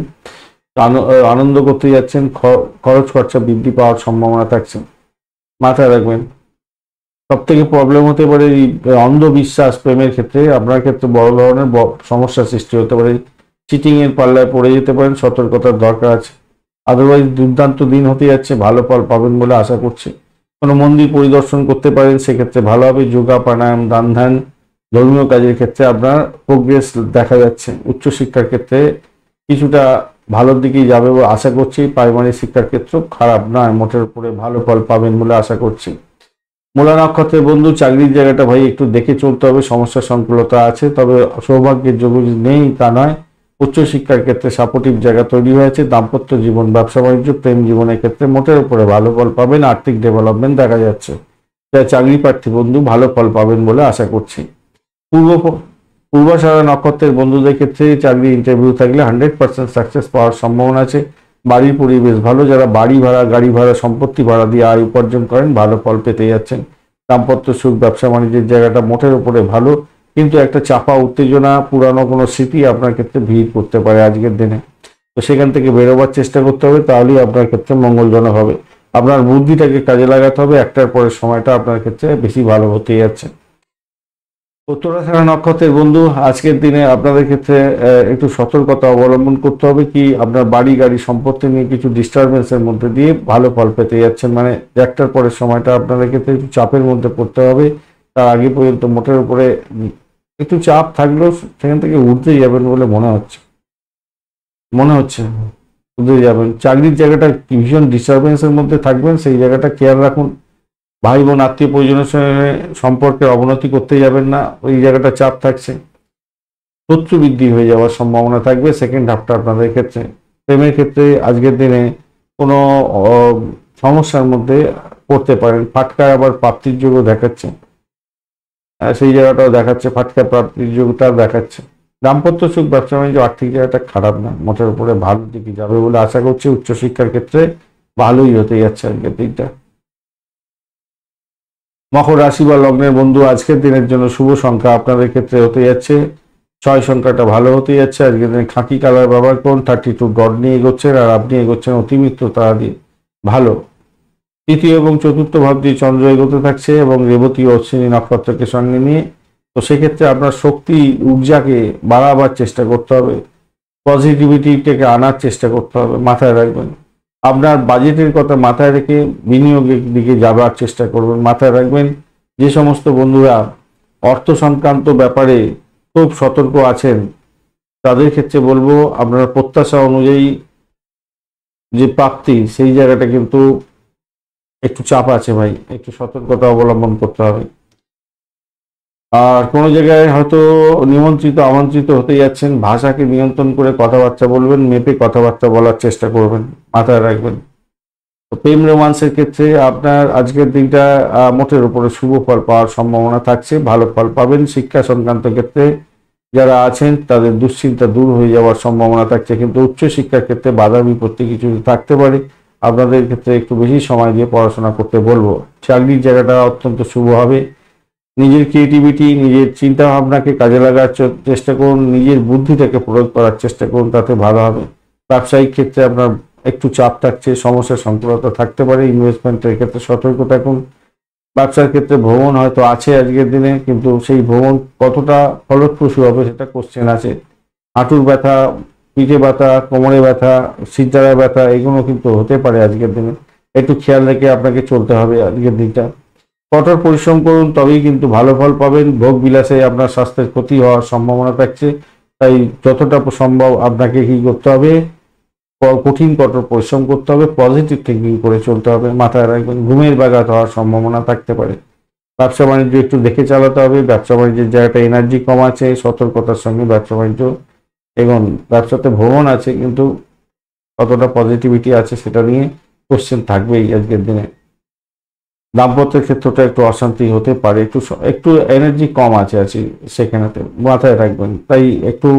আনন্দ করতে যাচ্ছেন, খরচ খরচা বৃদ্ধি পাওয়ার সম্ভাবনা থাকছে, মাথায় রাখবেন। সব থেকে প্রবলেম হতে পারে অন্ধবিশ্বাস প্রেমের ক্ষেত্রে, আপনার ক্ষেত্রে বড় ধরনের সমস্যার সৃষ্টি হতে পারে। চিটিং এর পাল্লায় পড়ে যেতে পারেন, সতর্কতার দরকার আছে। আদারওয়াইজ দুর্দান্ত দিন হতে যাচ্ছে, ভালো ফল পাবেন বলে আশা করছি। কোনো মন্দির পরিদর্শন করতে পারেন, সেক্ষেত্রে ভালো হবে। যোগা প্রাণায়াম দান ধ্যান ধর্মীয় কাজের ক্ষেত্রে আপনার প্রোগ্রেস দেখা যাচ্ছে। উচ্চশিক্ষার ক্ষেত্রে কিছুটা ভালোর দিকেই যাবে বলে আশা করছি। প্রাইমারি শিক্ষার ক্ষেত্র খারাপ নয়, মোটের উপরে ভালো ফল পাবেন বলে আশা করছি। মূলা নক্ষত্রের বন্ধু, চাকরির জায়গাটা ভাই একটু দেখে চলতে হবে, সমস্যা সংকুলতা আছে, তবে সৌভাগ্যের যোগ নেই তা নয়। উচ্চশিক্ষার ক্ষেত্রে সাপোর্টিভ জায়গা তৈরি হয়েছে। দাম্পত্য জীবন, ব্যবসা বাণিজ্য, প্রেম জীবনের ক্ষেত্রে মোটের উপরে ভালো ফল পাবেন। আর্থিক ডেভেলপমেন্ট দেখা যাচ্ছে। তাই চাকরি প্রার্থী বন্ধু ভালো ফল পাবেন বলে আশা করছি। পূর্বাষাঢ়া নক্ষত্রের বন্ধুদের ক্ষেত্রে চাকরি ইন্টারভিউ থাকলে 100% সাকসেস পাওয়ার সম্ভাবনা আছে। বাড়ির পরিবেশ ভালো, যারা বাড়ি ভাড়া, গাড়ি ভাড়া, সম্পত্তি ভাড়া দিয়ে আয় উপার্জন করেন ভালো ফল পেতে যাচ্ছেন। দাম্পত্য সুখ, ব্যবসা বাণিজ্যের জায়গাটা মোটের উপরে ভালো, কিন্তু একটা চাপা উত্তেজনা, পুরানো কোনো স্মৃতি আপনার ক্ষেত্রে ভিড় করতে পারে আজকের দিনে। তো সেখান থেকে বেরোবার চেষ্টা করতে হবে, তাহলেই আপনার ক্ষেত্রে মঙ্গলজনক হবে। আপনার বুদ্ধিটাকে কাজে লাগাতে হবে, একটার পরের সময়টা আপনার ক্ষেত্রে বেশি ভালো হতে যাচ্ছে। উত্তরাষাঢ়া নক্ষত্রের বন্ধু, আজকের দিনে আপনাদের ক্ষেত্রে একটু সতর্কতা অবলম্বন করতে হবে। কি আপনার বাড়ি, গাড়ি, সম্পত্তি নিয়ে কিছু ডিস্টারবেন্সের মধ্যে দিয়ে ভালো ফল পেতে যাচ্ছেন, মানে একটার পরের সময়টা আপনাদের ক্ষেত্রে একটু চাপের মধ্যে পড়তে হবে। তার আগে পর্যন্ত মোটের উপরে একটু চাপ থাকলেও সেখান থেকে উঠতে যাবেন বলে মনে হচ্ছে উঠতে যাবেন। চাকরির জায়গাটা ভীষণ ডিস্টারবেন্সের মধ্যে থাকবেন, সেই জায়গাটা খেয়াল রাখুন। ভাই বোন, আত্মীয় পরিজনের সঙ্গে সম্পর্কের অবনতি করতে যাবেন না, ওই জায়গাটা চাপ থাকছে। শত্রু বৃদ্ধি হয়ে যাওয়ার সম্ভাবনা থাকবে সেকেন্ড হাফটা আপনাদের ক্ষেত্রে। প্রেমের ক্ষেত্রে আজকের দিনে কোনো সমস্যার মধ্যে পড়তে পারেন। ফাটকা আবার প্রাপ্তির যোগও দেখাচ্ছে, সেই জায়গাটাও দেখাচ্ছে, ফাটকা প্রাপ্তির যোগটা দেখাচ্ছে। দাম্পত্য সুখ, ব্যবসা বাণিজ্য, আর্থিক জায়গাটা খারাপ না, মোটের উপরে ভালোর দিকে যাবে বলে আশা করছি। উচ্চশিক্ষার ক্ষেত্রে ভালোই হতে যাচ্ছে আজকের দিনটা। মকর রাশি বা লগ্নের বন্ধু, আজকের দিনের জন্য শুভ সংখ্যা আপনাদের ক্ষেত্রে হতে যাচ্ছে 6 সংখ্যাটা ভালো হতে যাচ্ছে। আজকের দিনে খাকি কালার ব্যবহার করুন। 32 ডট নিয়ে এগোচ্ছেন, আর আপনি এগোচ্ছেন অতিমিত্র তারা দিয়ে, ভালো। তৃতীয় এবং চতুর্থ ভাব দিয়ে চন্দ্র এগোতে থাকছে এবং রেবতী ও অশ্বিনী নক্ষত্রকে সঙ্গে নিয়ে। তো সেক্ষেত্রে আপনার শক্তি, ঊর্জাকে বাড়াবার চেষ্টা করতে হবে, পজিটিভিটিটাকে আনার চেষ্টা করতে হবে, মাথায় রাখবেন। আপনার বাজেটের কথা মাথায় রেখে বিনিয়োগের দিকে যাবার চেষ্টা করবেন, মাথায় রাখবেন। যে সমস্ত বন্ধুরা অর্থ সংক্রান্ত ব্যাপারে খুব সতর্ক আছেন, তাদের ক্ষেত্রে বলবো আপনার প্রত্যাশা অনুযায়ী যে প্রাপ্তি, সেই জায়গাটা কিন্তু একটু চাপ আছে ভাই, একটু সতর্কতা অবলম্বন করতে হবে। আর কোনো জায়গায় হয়তো নিমন্ত্রিত আমন্ত্রিত হতে যাচ্ছেন, ভাষাকে নিয়ন্ত্রণ করে কথাবার্তা বলবেন, মেপে কথাবার্তা বলার চেষ্টা করবেন, মাথায় রাখবেন। তো প্রেম রোমান্সের ক্ষেত্রে আপনার আজকের দিনটা মোটের উপরে শুভ ফল পাওয়ার সম্ভাবনা থাকছে, ভালো ফল পাবেন। শিক্ষা সংক্রান্ত ক্ষেত্রে যারা আছেন তাদের দুশ্চিন্তা দূর হয়ে যাওয়ার সম্ভাবনা থাকছে, কিন্তু উচ্চশিক্ষার ক্ষেত্রে বাধা বিপত্তি কিছু থাকতে পারে। আপনাদের ক্ষেত্রে একটু বেশি সময় দিয়ে পড়াশোনা করতে বলবো। চাকরির জায়গাটা অত্যন্ত শুভ হবে। নিজের ক্রিয়েটিভিটি, নিজের চিন্তা ভাবনাকে কাজে লাগার চেষ্টা করুন, নিজের বুদ্ধিটাকে প্রয়োগ করার চেষ্টা করুন, তাতে ভালো হবে। ব্যবসায়িক ক্ষেত্রে আপনার একটু চাপ থাকছে, সমস্যা সংকুলতা থাকতে পারে। ইনভেস্টমেন্টের ক্ষেত্রে সতর্ক থাকুন। ব্যবসার ক্ষেত্রে ভ্রমণ হয়তো আছে আজকের দিনে, কিন্তু সেই ভ্রমণ কতটা ফলপ্রসূ হবে সেটা কোশ্চেন আছে। হাঁটুর ব্যথা, পিঠে ব্যথা, কোমরে ব্যথা, সিদ্ধারায় ব্যথা, এগুলো কিন্তু হতে পারে আজকের দিনে, একটু খেয়াল রেখে আপনাকে চলতে হবে আজকের দিনটা। কঠোর পরিশ্রম করুন, তবেই কিন্তু ভালো ফল পাবেন। ভোগ বিলাসে আপনার স্বাস্থ্যের ক্ষতি হওয়ার সম্ভাবনা থাকছে, তাই যতটা সম্ভব আপনাকে কি করতে হবে, কঠিন কঠোর পরিশ্রম করতে হবে, পজিটিভ থিঙ্কিং করে চলতে হবে, মাথায় রাখবেন। ঘুমের ব্যাঘাত হওয়ার সম্ভাবনা থাকতে পারে। ব্যবসা বাণিজ্য একটু দেখে চালাতে হবে। ব্যবসা বাণিজ্যের জায়গাটা এনার্জি কম আছে, সতর্কতার সঙ্গে ব্যবসা বাণিজ্য। এবং ব্যবসাতে ভ্রমণ আছে, কিন্তু কতটা পজিটিভিটি আছে সেটা নিয়ে কোশ্চেন থাকবেই আজকের দিনে। দাম্পত্যের ক্ষেত্রটা একটু অশান্তি হতে পারে, একটু এনার্জি কম আছে সেখানেতে, মাথায় রাখবেন। তাই একটু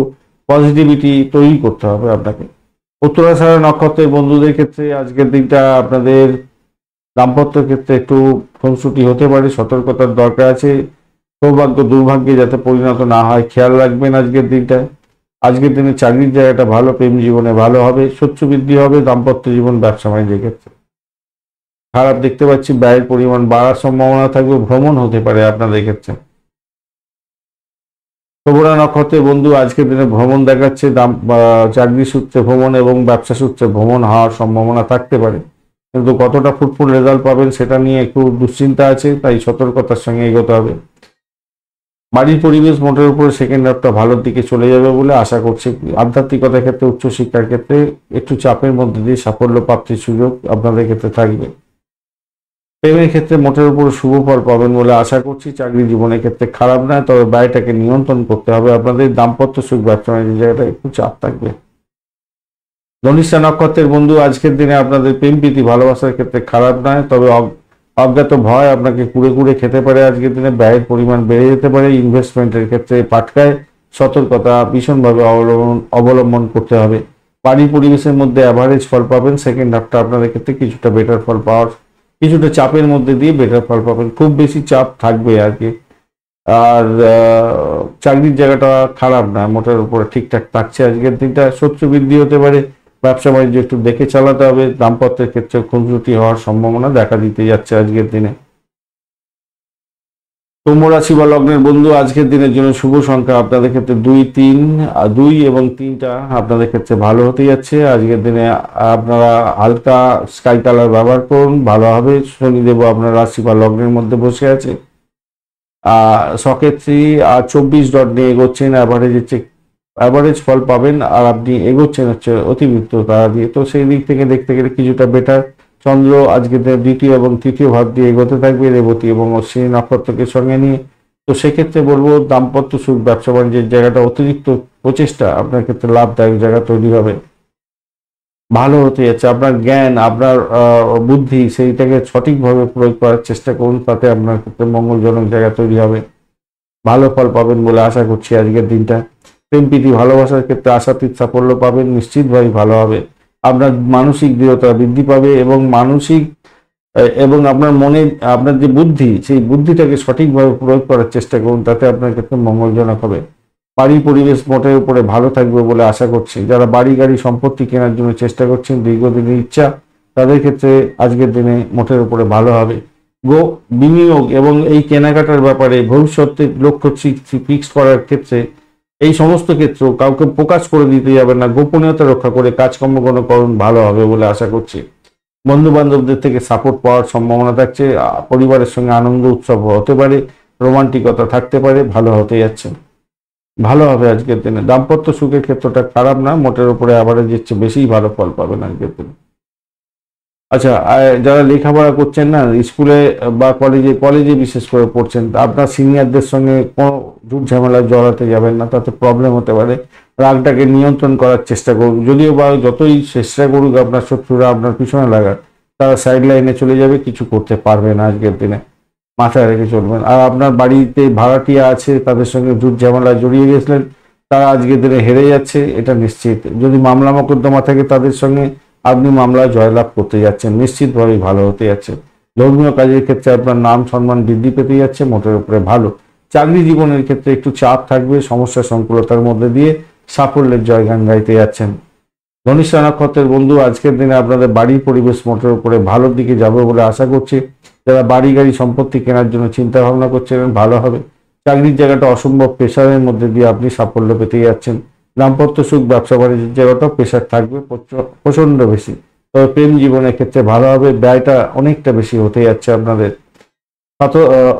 পজিটিভিটি তৈরি করতে হবে আপনাকে। উত্তরাষাঢ়া নক্ষত্রের বন্ধুদের ক্ষেত্রে আজকের দিনটা আপনাদের দাম্পত্যের ক্ষেত্রে একটু খুনসুটি হতে পারে, সতর্কতার দরকার আছে। সৌভাগ্য দুর্ভাগ্যে যাতে পরিণত না হয় খেয়াল রাখবেন আজকের দিনটায়। আজকের দিনে চাকরির জায়গাটা ভালো, প্রেম জীবনে ভালো হবে, শত্রু বৃদ্ধি হবে। দাম্পত্য জীবন, ব্যবসা বাণিজ্যের ক্ষেত্রে খারাপ দেখতে পাচ্ছি, ব্যয়ের পরিমাণ বাড়ার সম্ভাবনা থাকবে, ভ্রমণ হতে পারে আপনাদের ক্ষেত্রে। শোভনা নক্ষত্রের বন্ধু, আজকের দিনে ভ্রমণ দেখাচ্ছে, চাকরি সূত্রে ভ্রমণ এবং ব্যবসা সূত্রে ভ্রমণ হওয়ার সম্ভাবনা থাকতে পারে, কিন্তু কতটা ফ্রুটফুল রেজাল্ট পাবেন সেটা নিয়ে একটু দুশ্চিন্তা আছে, তাই সতর্কতার সঙ্গে এগোতে হবে। বাড়ির পরিবেশ মোটের উপরে সেকেন্ড হাফটা ভালোর দিকে চলে যাবে বলে আশা করছি। আধ্যাত্মিকতার ক্ষেত্রে, উচ্চশিক্ষার ক্ষেত্রে একটু চাপের মধ্যে দিয়ে সাফল্য প্রাপ্তির সুযোগ আপনাদের ক্ষেত্রে থাকবে। প্রেমের ক্ষেত্রে মোটের উপর শুভ ফল পাবেন বলে আশা করছি। চাকরি জীবনের ক্ষেত্রে খারাপ নয়, তবে ব্যয়টাকে নিয়ন্ত্রণ করতে হবে। আপনাদের দাম্পত্য সুখ, ব্যবসা বাণিজ্যের জায়গাটা একটু চাপ থাকবে। ধনিষ্ঠা নক্ষত্রের বন্ধু, আজকের দিনে আপনাদের প্রেম প্রীতি ভালোবাসার ক্ষেত্রে খারাপ নয়, তবে অজ্ঞাত ভয় আপনাকে কুড়ে কুড়ে খেতে পারে। আজকের দিনে ব্যয়ের পরিমাণ বেড়ে যেতে পারে। ইনভেস্টমেন্টের ক্ষেত্রে পাটকায় সতর্কতা ভীষণভাবে অবলম্বন করতে হবে। বাড়ির পরিবেশের মধ্যে অ্যাভারেজ ফল পাবেন। সেকেন্ড হাফটা আপনাদের ক্ষেত্রে কিছুটা বেটার ফল পাওয়ার, কিছুটা চাপের মধ্যে দিয়ে বেটার ফল পাবেন। খুব বেশি চাপ থাকবে আর কি। আর চাকরির জায়গাটা খারাপ না, মোটের উপরে ঠিকঠাক থাকছে। আজকের দিনটা শত্রু বৃদ্ধি হতে পারে। ব্যবসা বাণিজ্য একটু দেখে চালাতে হবে। দাম্পত্যের ক্ষেত্রে খুনসুটি হওয়ার সম্ভাবনা দেখা দিতে যাচ্ছে আজকের দিনে। কুম্ভ রাশি বা লগ্নের বন্ধু, আজকের দিনের জন্য শুভ সংখ্যা আপনাদের ক্ষেত্রে 2, 3, 2 এবং 3টা আপনাদের ক্ষেত্রে ভালো হতে যাচ্ছে। আজকের দিনে আপনারা হালকা স্কাই কালার ব্যবহার করুন, ভালো হবে। শনিদেব আপনার রাশি বা লগ্নের মধ্যে বসে আছে। সকেত্রী 24 ডট নিয়ে এগোচ্ছেন। অ্যাভারেজ ফল পাবেন, আর আপনি এগোচ্ছেন হচ্ছে অতিরিক্ত তারা দিয়ে। তো সেই দিক থেকে দেখতে গেলে কিছুটা বেটার। চন্দ্র আজকে দ্বিতীয় এবং তৃতীয় ভাব দিয়ে এগোতে থাকবে রেবতী এবং অশ্বিনী নক্ষত্রকে সঙ্গে নিয়ে। তো সেক্ষেত্রে বলবো দাম্পত্য সুখ, ব্যবসা বাণিজ্যের জায়গাটা অতিরিক্ত প্রচেষ্টা আপনার ক্ষেত্রে লাভদায়ক জায়গা তৈরি হবে, ভালো হতে যাচ্ছে। আপনার জ্ঞান, আপনার বুদ্ধি, সেইটাকে সঠিকভাবে প্রয়োগ করার চেষ্টা করুন, তাতে আপনার ক্ষেত্রে মঙ্গলজনক জায়গা তৈরি হবে। ভালো ফল পাবেন বলে আশা করছি আজকের দিনটা। প্রেম প্রীতি ভালোবাসার ক্ষেত্রে আশাতীত সাফল্য পাবেন, নিশ্চিতভাবেই ভালো হবে। আপনার মানসিক দৃঢ়তা বৃদ্ধি পাবে এবং আপনার মনে আপনার যে বুদ্ধি, সেই বুদ্ধিটাকে সঠিকভাবে প্রয়োগ করার চেষ্টা করুন, তাতে আপনার ক্ষেত্রে মঙ্গলজনক হবে। বাড়ির পরিবেশ মোটের উপরে ভালো থাকবে বলে আশা করছি। যারা বাড়ি গাড়ি সম্পত্তি কেনার জন্য চেষ্টা করছেন, দীর্ঘদিনের ইচ্ছা, তাদের ক্ষেত্রে আজকের দিনে মোটের উপরে ভালো হবে। বিনিয়োগ এবং এই কেনাকাটার ব্যাপারে ভবিষ্যতে লক্ষ্য ফিক্স করার ক্ষেত্রে, এই সমস্ত ক্ষেত্র কাউকে প্রকাশ করে দিতে যাবেন না, গোপনীয়তা রক্ষা করে কাজকর্ম করুন, ভালো হবে বলে আশা করছি। বন্ধু বান্ধবদের থেকে সাপোর্ট পাওয়ার সম্ভাবনা থাকছে। পরিবারের সঙ্গে আনন্দ উৎসব হতে পারে, রোমান্টিকতা থাকতে পারে, ভালো হতে যাচ্ছে, ভালো হবে আজকের দিনে। দাম্পত্য সুখের ক্ষেত্রটা খারাপ না, মোটের উপরে অ্যাভারেজ চেয়ে বেশিই ভালো ফল পাবেন আজকের দিনে। আচ্ছা, যারা লেখাপড়া করছেন না, স্কুলে বা কলেজে বিশেষ করে পড়ছেন, আপনার সিনিয়রদের সঙ্গে কোনো ঝুট ঝামেলায় জড়াতে যাবেন না, তাতে প্রবলেম হতে পারে। রাগটাকে নিয়ন্ত্রণ করার চেষ্টা করুন। যদিও বা যতই চেষ্টা করুক আপনার শত্রুরা আপনার পিছনে লাগার, তারা সাইড লাইনে চলে যাবে, কিছু করতে পারবে না আজকের দিনে, মাথায় রেখে চলবেন। আর আপনার বাড়িতে ভাড়াটিয়া আছে, তাদের সঙ্গে ঝুট ঝামেলায় জড়িয়ে গেছিলেন, তারা আজকের দিনে হেরে যাচ্ছে, এটা নিশ্চিত। যদি মামলা মোকদ্দমা থাকে, তাদের সঙ্গে আপনি মামলায় জয়লাভ করতে যাচ্ছেন, নিশ্চিতভাবেই ভালো হতে যাচ্ছে। ধর্মীয় কাজের ক্ষেত্রে আপনার নাম সম্মান বৃদ্ধি পেতে যাচ্ছে, মোটের উপরে ভালো। চাকরি জীবনের ক্ষেত্রে একটু চাপ থাকবে, সমস্যা সংকুলতার মধ্যে দিয়ে সাফল্যের জয়গান গাইতে যাচ্ছেন। ধনিষ্ঠা নক্ষত্রের বন্ধু, আজকের দিনে আপনাদের বাড়ির পরিবেশ মোটের উপরে ভালোর দিকে যাবে বলে আশা করছি। যারা বাড়ি গাড়ি সম্পত্তি কেনার জন্য চিন্তা ভাবনা করছেন, ভালো হবে। চাকরির জায়গাটা অসম্ভব প্রেশারের মধ্যে দিয়ে আপনি সাফল্য পেতে যাচ্ছেন। দাম্পত্য সুখ, ব্যবসা বাণিজ্যের জায়গাটাও প্রেশার থাকবে প্রচন্ড বেশি, তবে প্রেম জীবনের ক্ষেত্রে ভালো হবে। ব্যয়টা অনেকটা বেশি হতে যাচ্ছে আপনাদের।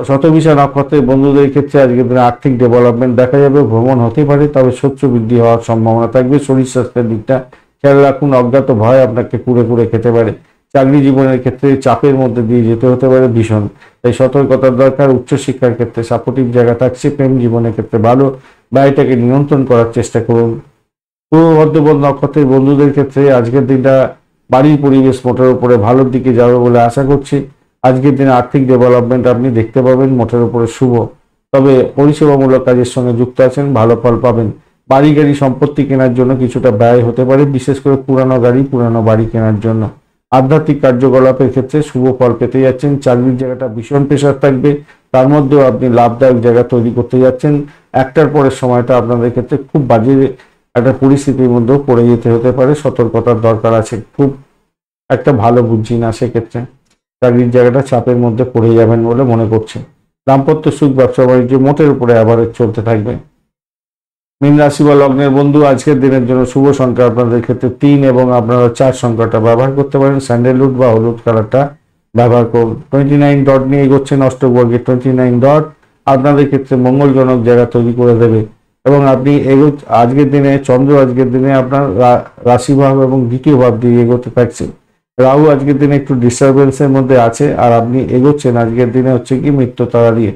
শতভিষা নক্ষত্রের বন্ধুদের ক্ষেত্রে আজকের দিনে আর্থিক ডেভেলপমেন্ট দেখা যাবে, ভ্রমণ হতে পারে, তবে শত্রু বৃদ্ধি হওয়ার সম্ভাবনা থাকবে। শরীর স্বাস্থ্যের দিকটা খেয়াল রাখুন, অজ্ঞাত ভয় আপনাকে কুড়ে কুড়ে খেতে পারে। চাকরি জীবনের ক্ষেত্রে চাপের মধ্যে দিয়ে যেতে হতে পারে ভীষণ, তাই সতর্কতার দরকার। উচ্চশিক্ষার ক্ষেত্রে সাপোর্টিভ জায়গা থাকছে। প্রেম জীবনের ক্ষেত্রে ভালো, ব্যয়টাকে নিয়ন্ত্রণ করার চেষ্টা করুন। পূর্ব ভদ্রপদ নক্ষত্রের বন্ধুদের ক্ষেত্রে আজকের দিনটা বাড়ির পরিবেশ মোটের উপরে ভালোর দিকে যাবে বলে আশা করছি। আজকের দিনে আর্থিক ডেভেলপমেন্ট আপনি দেখতে পাবেন, মোটের উপরে শুভ, তবে পরিষেবামূলক কাজের সঙ্গে যুক্ত আছেন, ভালো ফল পাবেন। বাড়ি গাড়ি সম্পত্তি কেনার জন্য কিছুটা ব্যয় হতে পারে, বিশেষ করে পুরানো গাড়ি পুরানো বাড়ি কেনার জন্য। আধ্যাত্মিক কার্যকলাপের ক্ষেত্রে শুভ ফল পেতে যাচ্ছেন। চাকরির জায়গাটা ভীষণ প্রেশার থাকবে, তার মধ্যেও আপনি লাভদায়ক জায়গা তৈরি করতে যাচ্ছেন। একটার পরের সময়টা আপনাদের ক্ষেত্রে খুব বাজে একটা পরিস্থিতির মধ্যেও পড়ে যেতে হতে পারে, সতর্কতার দরকার আছে। খুব একটা ভালো বুঝছি না, সেক্ষেত্রে চাকরির জায়গাটা চাপের মধ্যে পড়ে যাবেন বলে মনে করছে। দাম্পত্য সুখ, ব্যবসা বাণিজ্য মোটের উপরে অ্যাভারেজ চলতে থাকবে। মীন রাশি বা লগ্নের বন্ধু, আজকের দিনের জন্য শুভ সংখ্যা আপনাদের ক্ষেত্রে 3 এবং আপনারা 4 সংখ্যাটা ব্যবহার করতে পারেন। স্যান্ডেলউড বা হলুদ কালারটা ব্যবহার করুন। 29 ডট নিয়ে এগোচ্ছেন অষ্টবর্গের 29 ডট। আপনাদের ক্ষেত্রে মঙ্গলজনক জায়গা তৈরি করে দেবে। এবং আপনি আজকের দিনে চন্দ্র আজকের দিনে আপনার রাশি ভাব এবং দ্বিতীয় ভাব দিয়ে এগোতে থাকছে। রাহু আজকের দিনে একটু ডিস্টারবেন্সের মধ্যে আছে, আর আপনি এগোচ্ছেন আজকের দিনে হচ্ছে কি মৃত্যু তারা দিয়ে।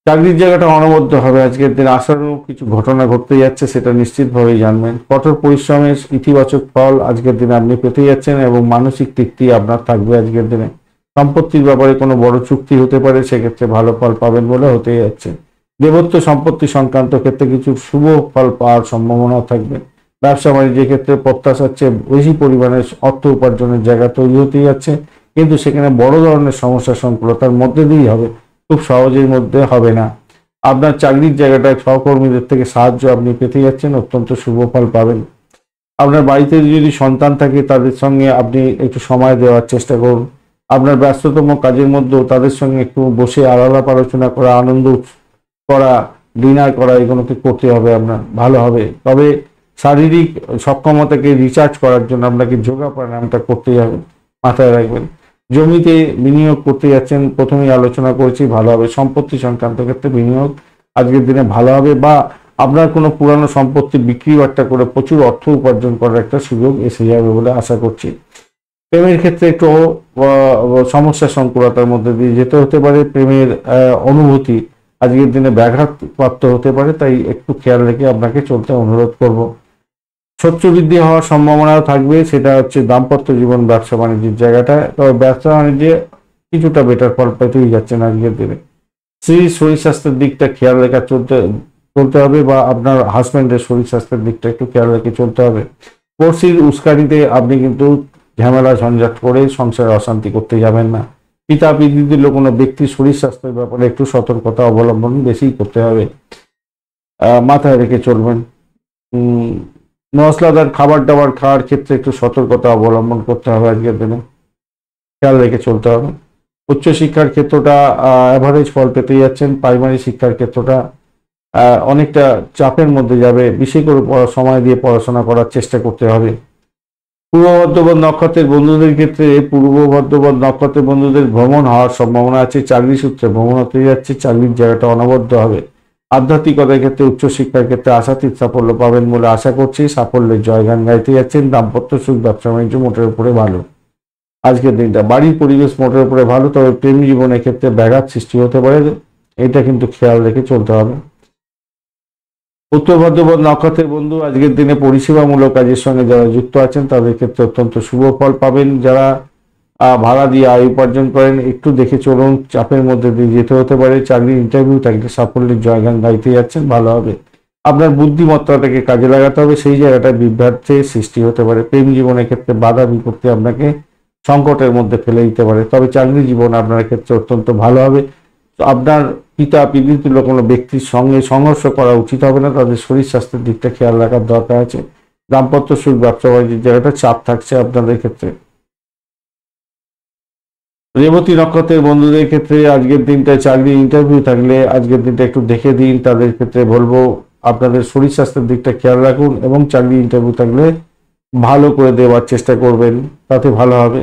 চাকরির জায়গাটা অনবদ্য হবে আজকের দিনে, আশানুরূপ কিছু ঘটনা ঘটতে যাচ্ছে, সেটা নিশ্চিতভাবেই জানবেন। কঠোর পরিশ্রমের ইতিবাচক ফল আজকের দিনে আপনি পেতে যাচ্ছেন এবং মানসিক তৃপ্তি আপনার থাকবে আজকের দিনে। সম্পত্তির ব্যাপারে কোনো বড় চুক্তি হতে পারে, সেক্ষেত্রে ভালো ফল পাবেন বলে হতে যাচ্ছে। দেবত্ব সম্পত্তি সংক্রান্ত ক্ষেত্রে কিছু শুভ ফল পাওয়ার সম্ভাবনাও থাকবে। ব্যবসা বাণিজ্যের ক্ষেত্রে প্রত্যাশার চেয়ে বেশি পরিমাণে অর্থ উপার্জনের জায়গা তৈরি হতে যাচ্ছে, কিন্তু সেখানে বড় ধরনের সমস্যা সংকুলতার মধ্যে দিয়েই হবে, খুব সহজের মধ্যে হবে না। আপনার চাকরির জায়গাটায় সহকর্মীদের থেকে সাহায্য আপনি পেতে যাচ্ছেন, অত্যন্ত শুভ ফল পাবেন। আপনার বাড়িতে যদি সন্তান থাকে তাদের সঙ্গে আপনি একটু সময় দেওয়ার চেষ্টা করুন। আপনার ব্যস্ততম কাজের মধ্যেও তাদের সঙ্গে একটু বসে আলাপ আলোচনা করা, আনন্দ করা, ডিনার করা, এগুলোকে করতে হবে আপনার, ভালো হবে। তবে শারীরিক সক্ষমতাকে রিচার্জ করার জন্য আপনাকে যোগা প্রাণায়ামটা করতেই হবে, মাথায় রাখবেন। জমিতে বিনিয়োগ করতে যাচ্ছেন, প্রথমেই আলোচনা করেছি, ভালো হবে। সম্পত্তি সংক্রান্ত ক্ষেত্রে বিনিয়োগ আজকের দিনে ভালো হবে, বা আপনার কোনো পুরানো সম্পত্তি বিক্রি বাট্টা করে প্রচুর অর্থ উপার্জন করার একটা সুযোগ এসে যাবে বলে আশা করছি। প্রেমের ক্ষেত্রে একটু সমস্যা সংকুলতার মধ্যে দিয়ে যেতে হতে পারে। প্রেমের অনুভূতি আজকের দিনে ব্যাঘাতপ্রাপ্ত হতে পারে, তাই একটু খেয়াল রেখে আপনাকে চলতে অনুরোধ করব। শত্রু বৃদ্ধি হওয়ার সম্ভাবনাও থাকবে, সেটা হচ্ছে দাম্পত্য জীবন, ব্যবসা বাণিজ্যের জায়গাটায়। তবে ব্যবসা বাণিজ্যে কিছুটা বেটার ফল পেতেই যাচ্ছেন আজকের দিনে। স্ত্রীর শরীর স্বাস্থ্যের দিকটা খেয়াল রেখে চলতে হবে, বা আপনার হাজব্যান্ডের শরীর স্বাস্থ্যের দিকটা একটু খেয়াল রেখে চলতে হবে। পড়শির উস্কানিতে আপনি কিন্তু ঝামেলা ঝঞ্ঝাট করে সংসারে অশান্তি করতে যাবেন না। পিতা পিতৃতুল্য কোনো ব্যক্তির শরীর স্বাস্থ্যের ব্যাপারে একটু সতর্কতা অবলম্বন বেশি করতে হবে, মাথায় রেখে চলবেন। মশলাদার খাবার দাবার খাওয়ার ক্ষেত্রে একটু সতর্কতা অবলম্বন করতে হবে আজকের দিনে, খেয়াল রেখে চলতে হবে। উচ্চশিক্ষার ক্ষেত্রটা অ্যাভারেজ ফল পেতে যাচ্ছেন। প্রাইমারি শিক্ষার ক্ষেত্রটা অনেকটা চাপের মধ্যে যাবে, বেশি করে সময় দিয়ে পড়াশোনা করার চেষ্টা করতে হবে। পূর্ব বর্ধমান নক্ষত্রের বন্ধুদের ক্ষেত্রে পূর্ব বর্ধমান নক্ষত্রের বন্ধুদের ভ্রমণ হওয়ার সম্ভাবনা আছে, চাকরি সূত্রে ভ্রমণ হতে যাচ্ছে, চাকরির জায়গাটা অনবদ্য হবে। আধ্যাত্মিকতার ক্ষেত্রে উচ্চশিক্ষার ক্ষেত্রে আশাতীত সাফল্য পাবেন বলে আশা করছি, সাফল্যের জয়গান গাইতে যাচ্ছেন। দাম্পত্য সুখ, ব্যবসা বাণিজ্য মোটের উপরে ভালো আজকের দিনটা। বাড়ির পরিবেশ মোটের উপরে ভালো, তবে প্রেম জীবনের ক্ষেত্রে ব্যাঘাত সৃষ্টি হতে পারে, এটা কিন্তু খেয়াল রেখে চলতে হবে। উত্তর বর্ধমান নক্ষত্রের বন্ধু আজকের দিনে পরিষেবামূলক কাজের সঙ্গে যারা যুক্ত আছেন তাদের ক্ষেত্রে অত্যন্ত শুভ ফল পাবেন। যারা ভাড়া দিয়ে আয় উপার্জন করেন, একটু দেখে চলুন, চাপের মধ্যে দিয়ে যেতে হতে পারে। চাকরির ইন্টারভিউ থাকলে সাফল্যের জয়গান গাইতে যাচ্ছেন, ভালো হবে। আপনার বুদ্ধিমত্তাটাকে কাজে লাগাতে হবে, সেই জায়গাটায় বিভ্রান্তের সৃষ্টি হতে পারে। প্রেম জীবনের ক্ষেত্রে বাধা বিপত্তি আপনাকে সংকটের মধ্যে ফেলে দিতে পারে, তবে চাকরি জীবন আপনার ক্ষেত্রে অত্যন্ত ভালো হবে। আপনার পিতা পিতৃতুল্য কোনো ব্যক্তির সঙ্গে সংঘর্ষ করা উচিত হবে না, তাদের শরীর স্বাস্থ্যের দিকটা খেয়াল রাখার দরকার আছে। দাম্পত্য সুখ, ব্যবসা বাণিজ্যের জায়গাটা চাপ থাকছে আপনাদের ক্ষেত্রে। রেবতী নক্ষত্রের বন্ধুদের ক্ষেত্রে আজকের দিনটা চাকরি ইন্টারভিউ থাকলে আজকের দিনটা একটু দেখে দিন। তাদের ক্ষেত্রে বলবো আপনাদের শরীর স্বাস্থ্যের দিকটা খেয়াল রাখুন, এবং চাকরি ইন্টারভিউ থাকলে ভালো করে দেওয়ার চেষ্টা করবেন, তাতে ভালো হবে।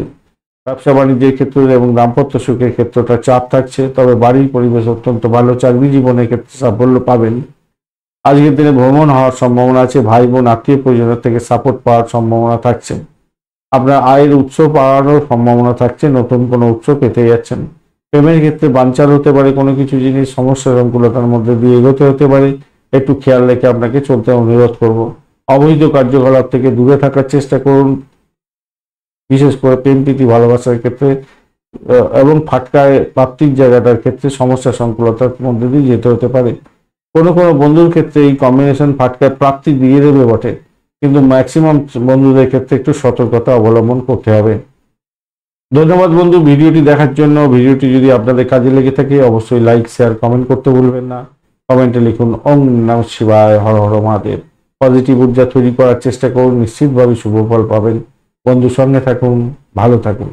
ব্যবসা বাণিজ্যের ক্ষেত্রে এবং দাম্পত্য সুখের ক্ষেত্রটা চাপ থাকছে, তবে বাড়ির পরিবেশ অত্যন্ত ভালো। চাকরি জীবনের ক্ষেত্রে সাফল্য পাবেন। আজকের দিনে ভ্রমণ হওয়ার সম্ভাবনা আছে, ভাই বোন আত্মীয় পরিজনের থেকে সাপোর্ট পাওয়ার সম্ভাবনা থাকছে। আপনার আয়ের উৎস পাওয়ারও সম্ভাবনা থাকছে, নতুন কোনো উৎস পেতে যাচ্ছেন। প্রেমের ক্ষেত্রে বানচাল হতে পারে, কোনো কিছু জিনিস সমস্যা সংকুলতার মধ্যে দিয়ে এগোতে হতে পারে, একটু খেয়াল রেখে আপনাকে চলতে অনুরোধ করব। অবৈধ কার্যকলাপ থেকে দূরে থাকার চেষ্টা করুন, বিশেষ করে প্রেম প্রীতি ভালোবাসার ক্ষেত্রে এবং ফাটকায় প্রাপ্তির জায়গাটার ক্ষেত্রে সমস্যা সংকুলতার মধ্যে দিয়ে যেতে হতে পারে। কোনো কোনো বন্ধুর ক্ষেত্রে এই কম্বিনেশন ফাটকায় প্রাপ্তি দিয়ে দেবে বটে, কিন্তু ম্যাক্সিমাম বন্ধুদের ক্ষেত্রে একটু সতর্কতা অবলম্বন করতে হবে। ধন্যবাদ বন্ধু ভিডিওটি দেখার জন্য। ভিডিওটি যদি আপনাদের কাজে লেগে থাকে অবশ্যই লাইক, শেয়ার, কমেন্ট করতে ভুলবেন না। কমেন্টে লিখুন ওম নমঃ শিবায়, হর হর মহাদেব। পজিটিভ ঊর্জা তৈরি করার চেষ্টা করুন, নিশ্চিতভাবে শুভ ফল পাবেন। বন্ধু সঙ্গে থাকুন, ভালো থাকুন।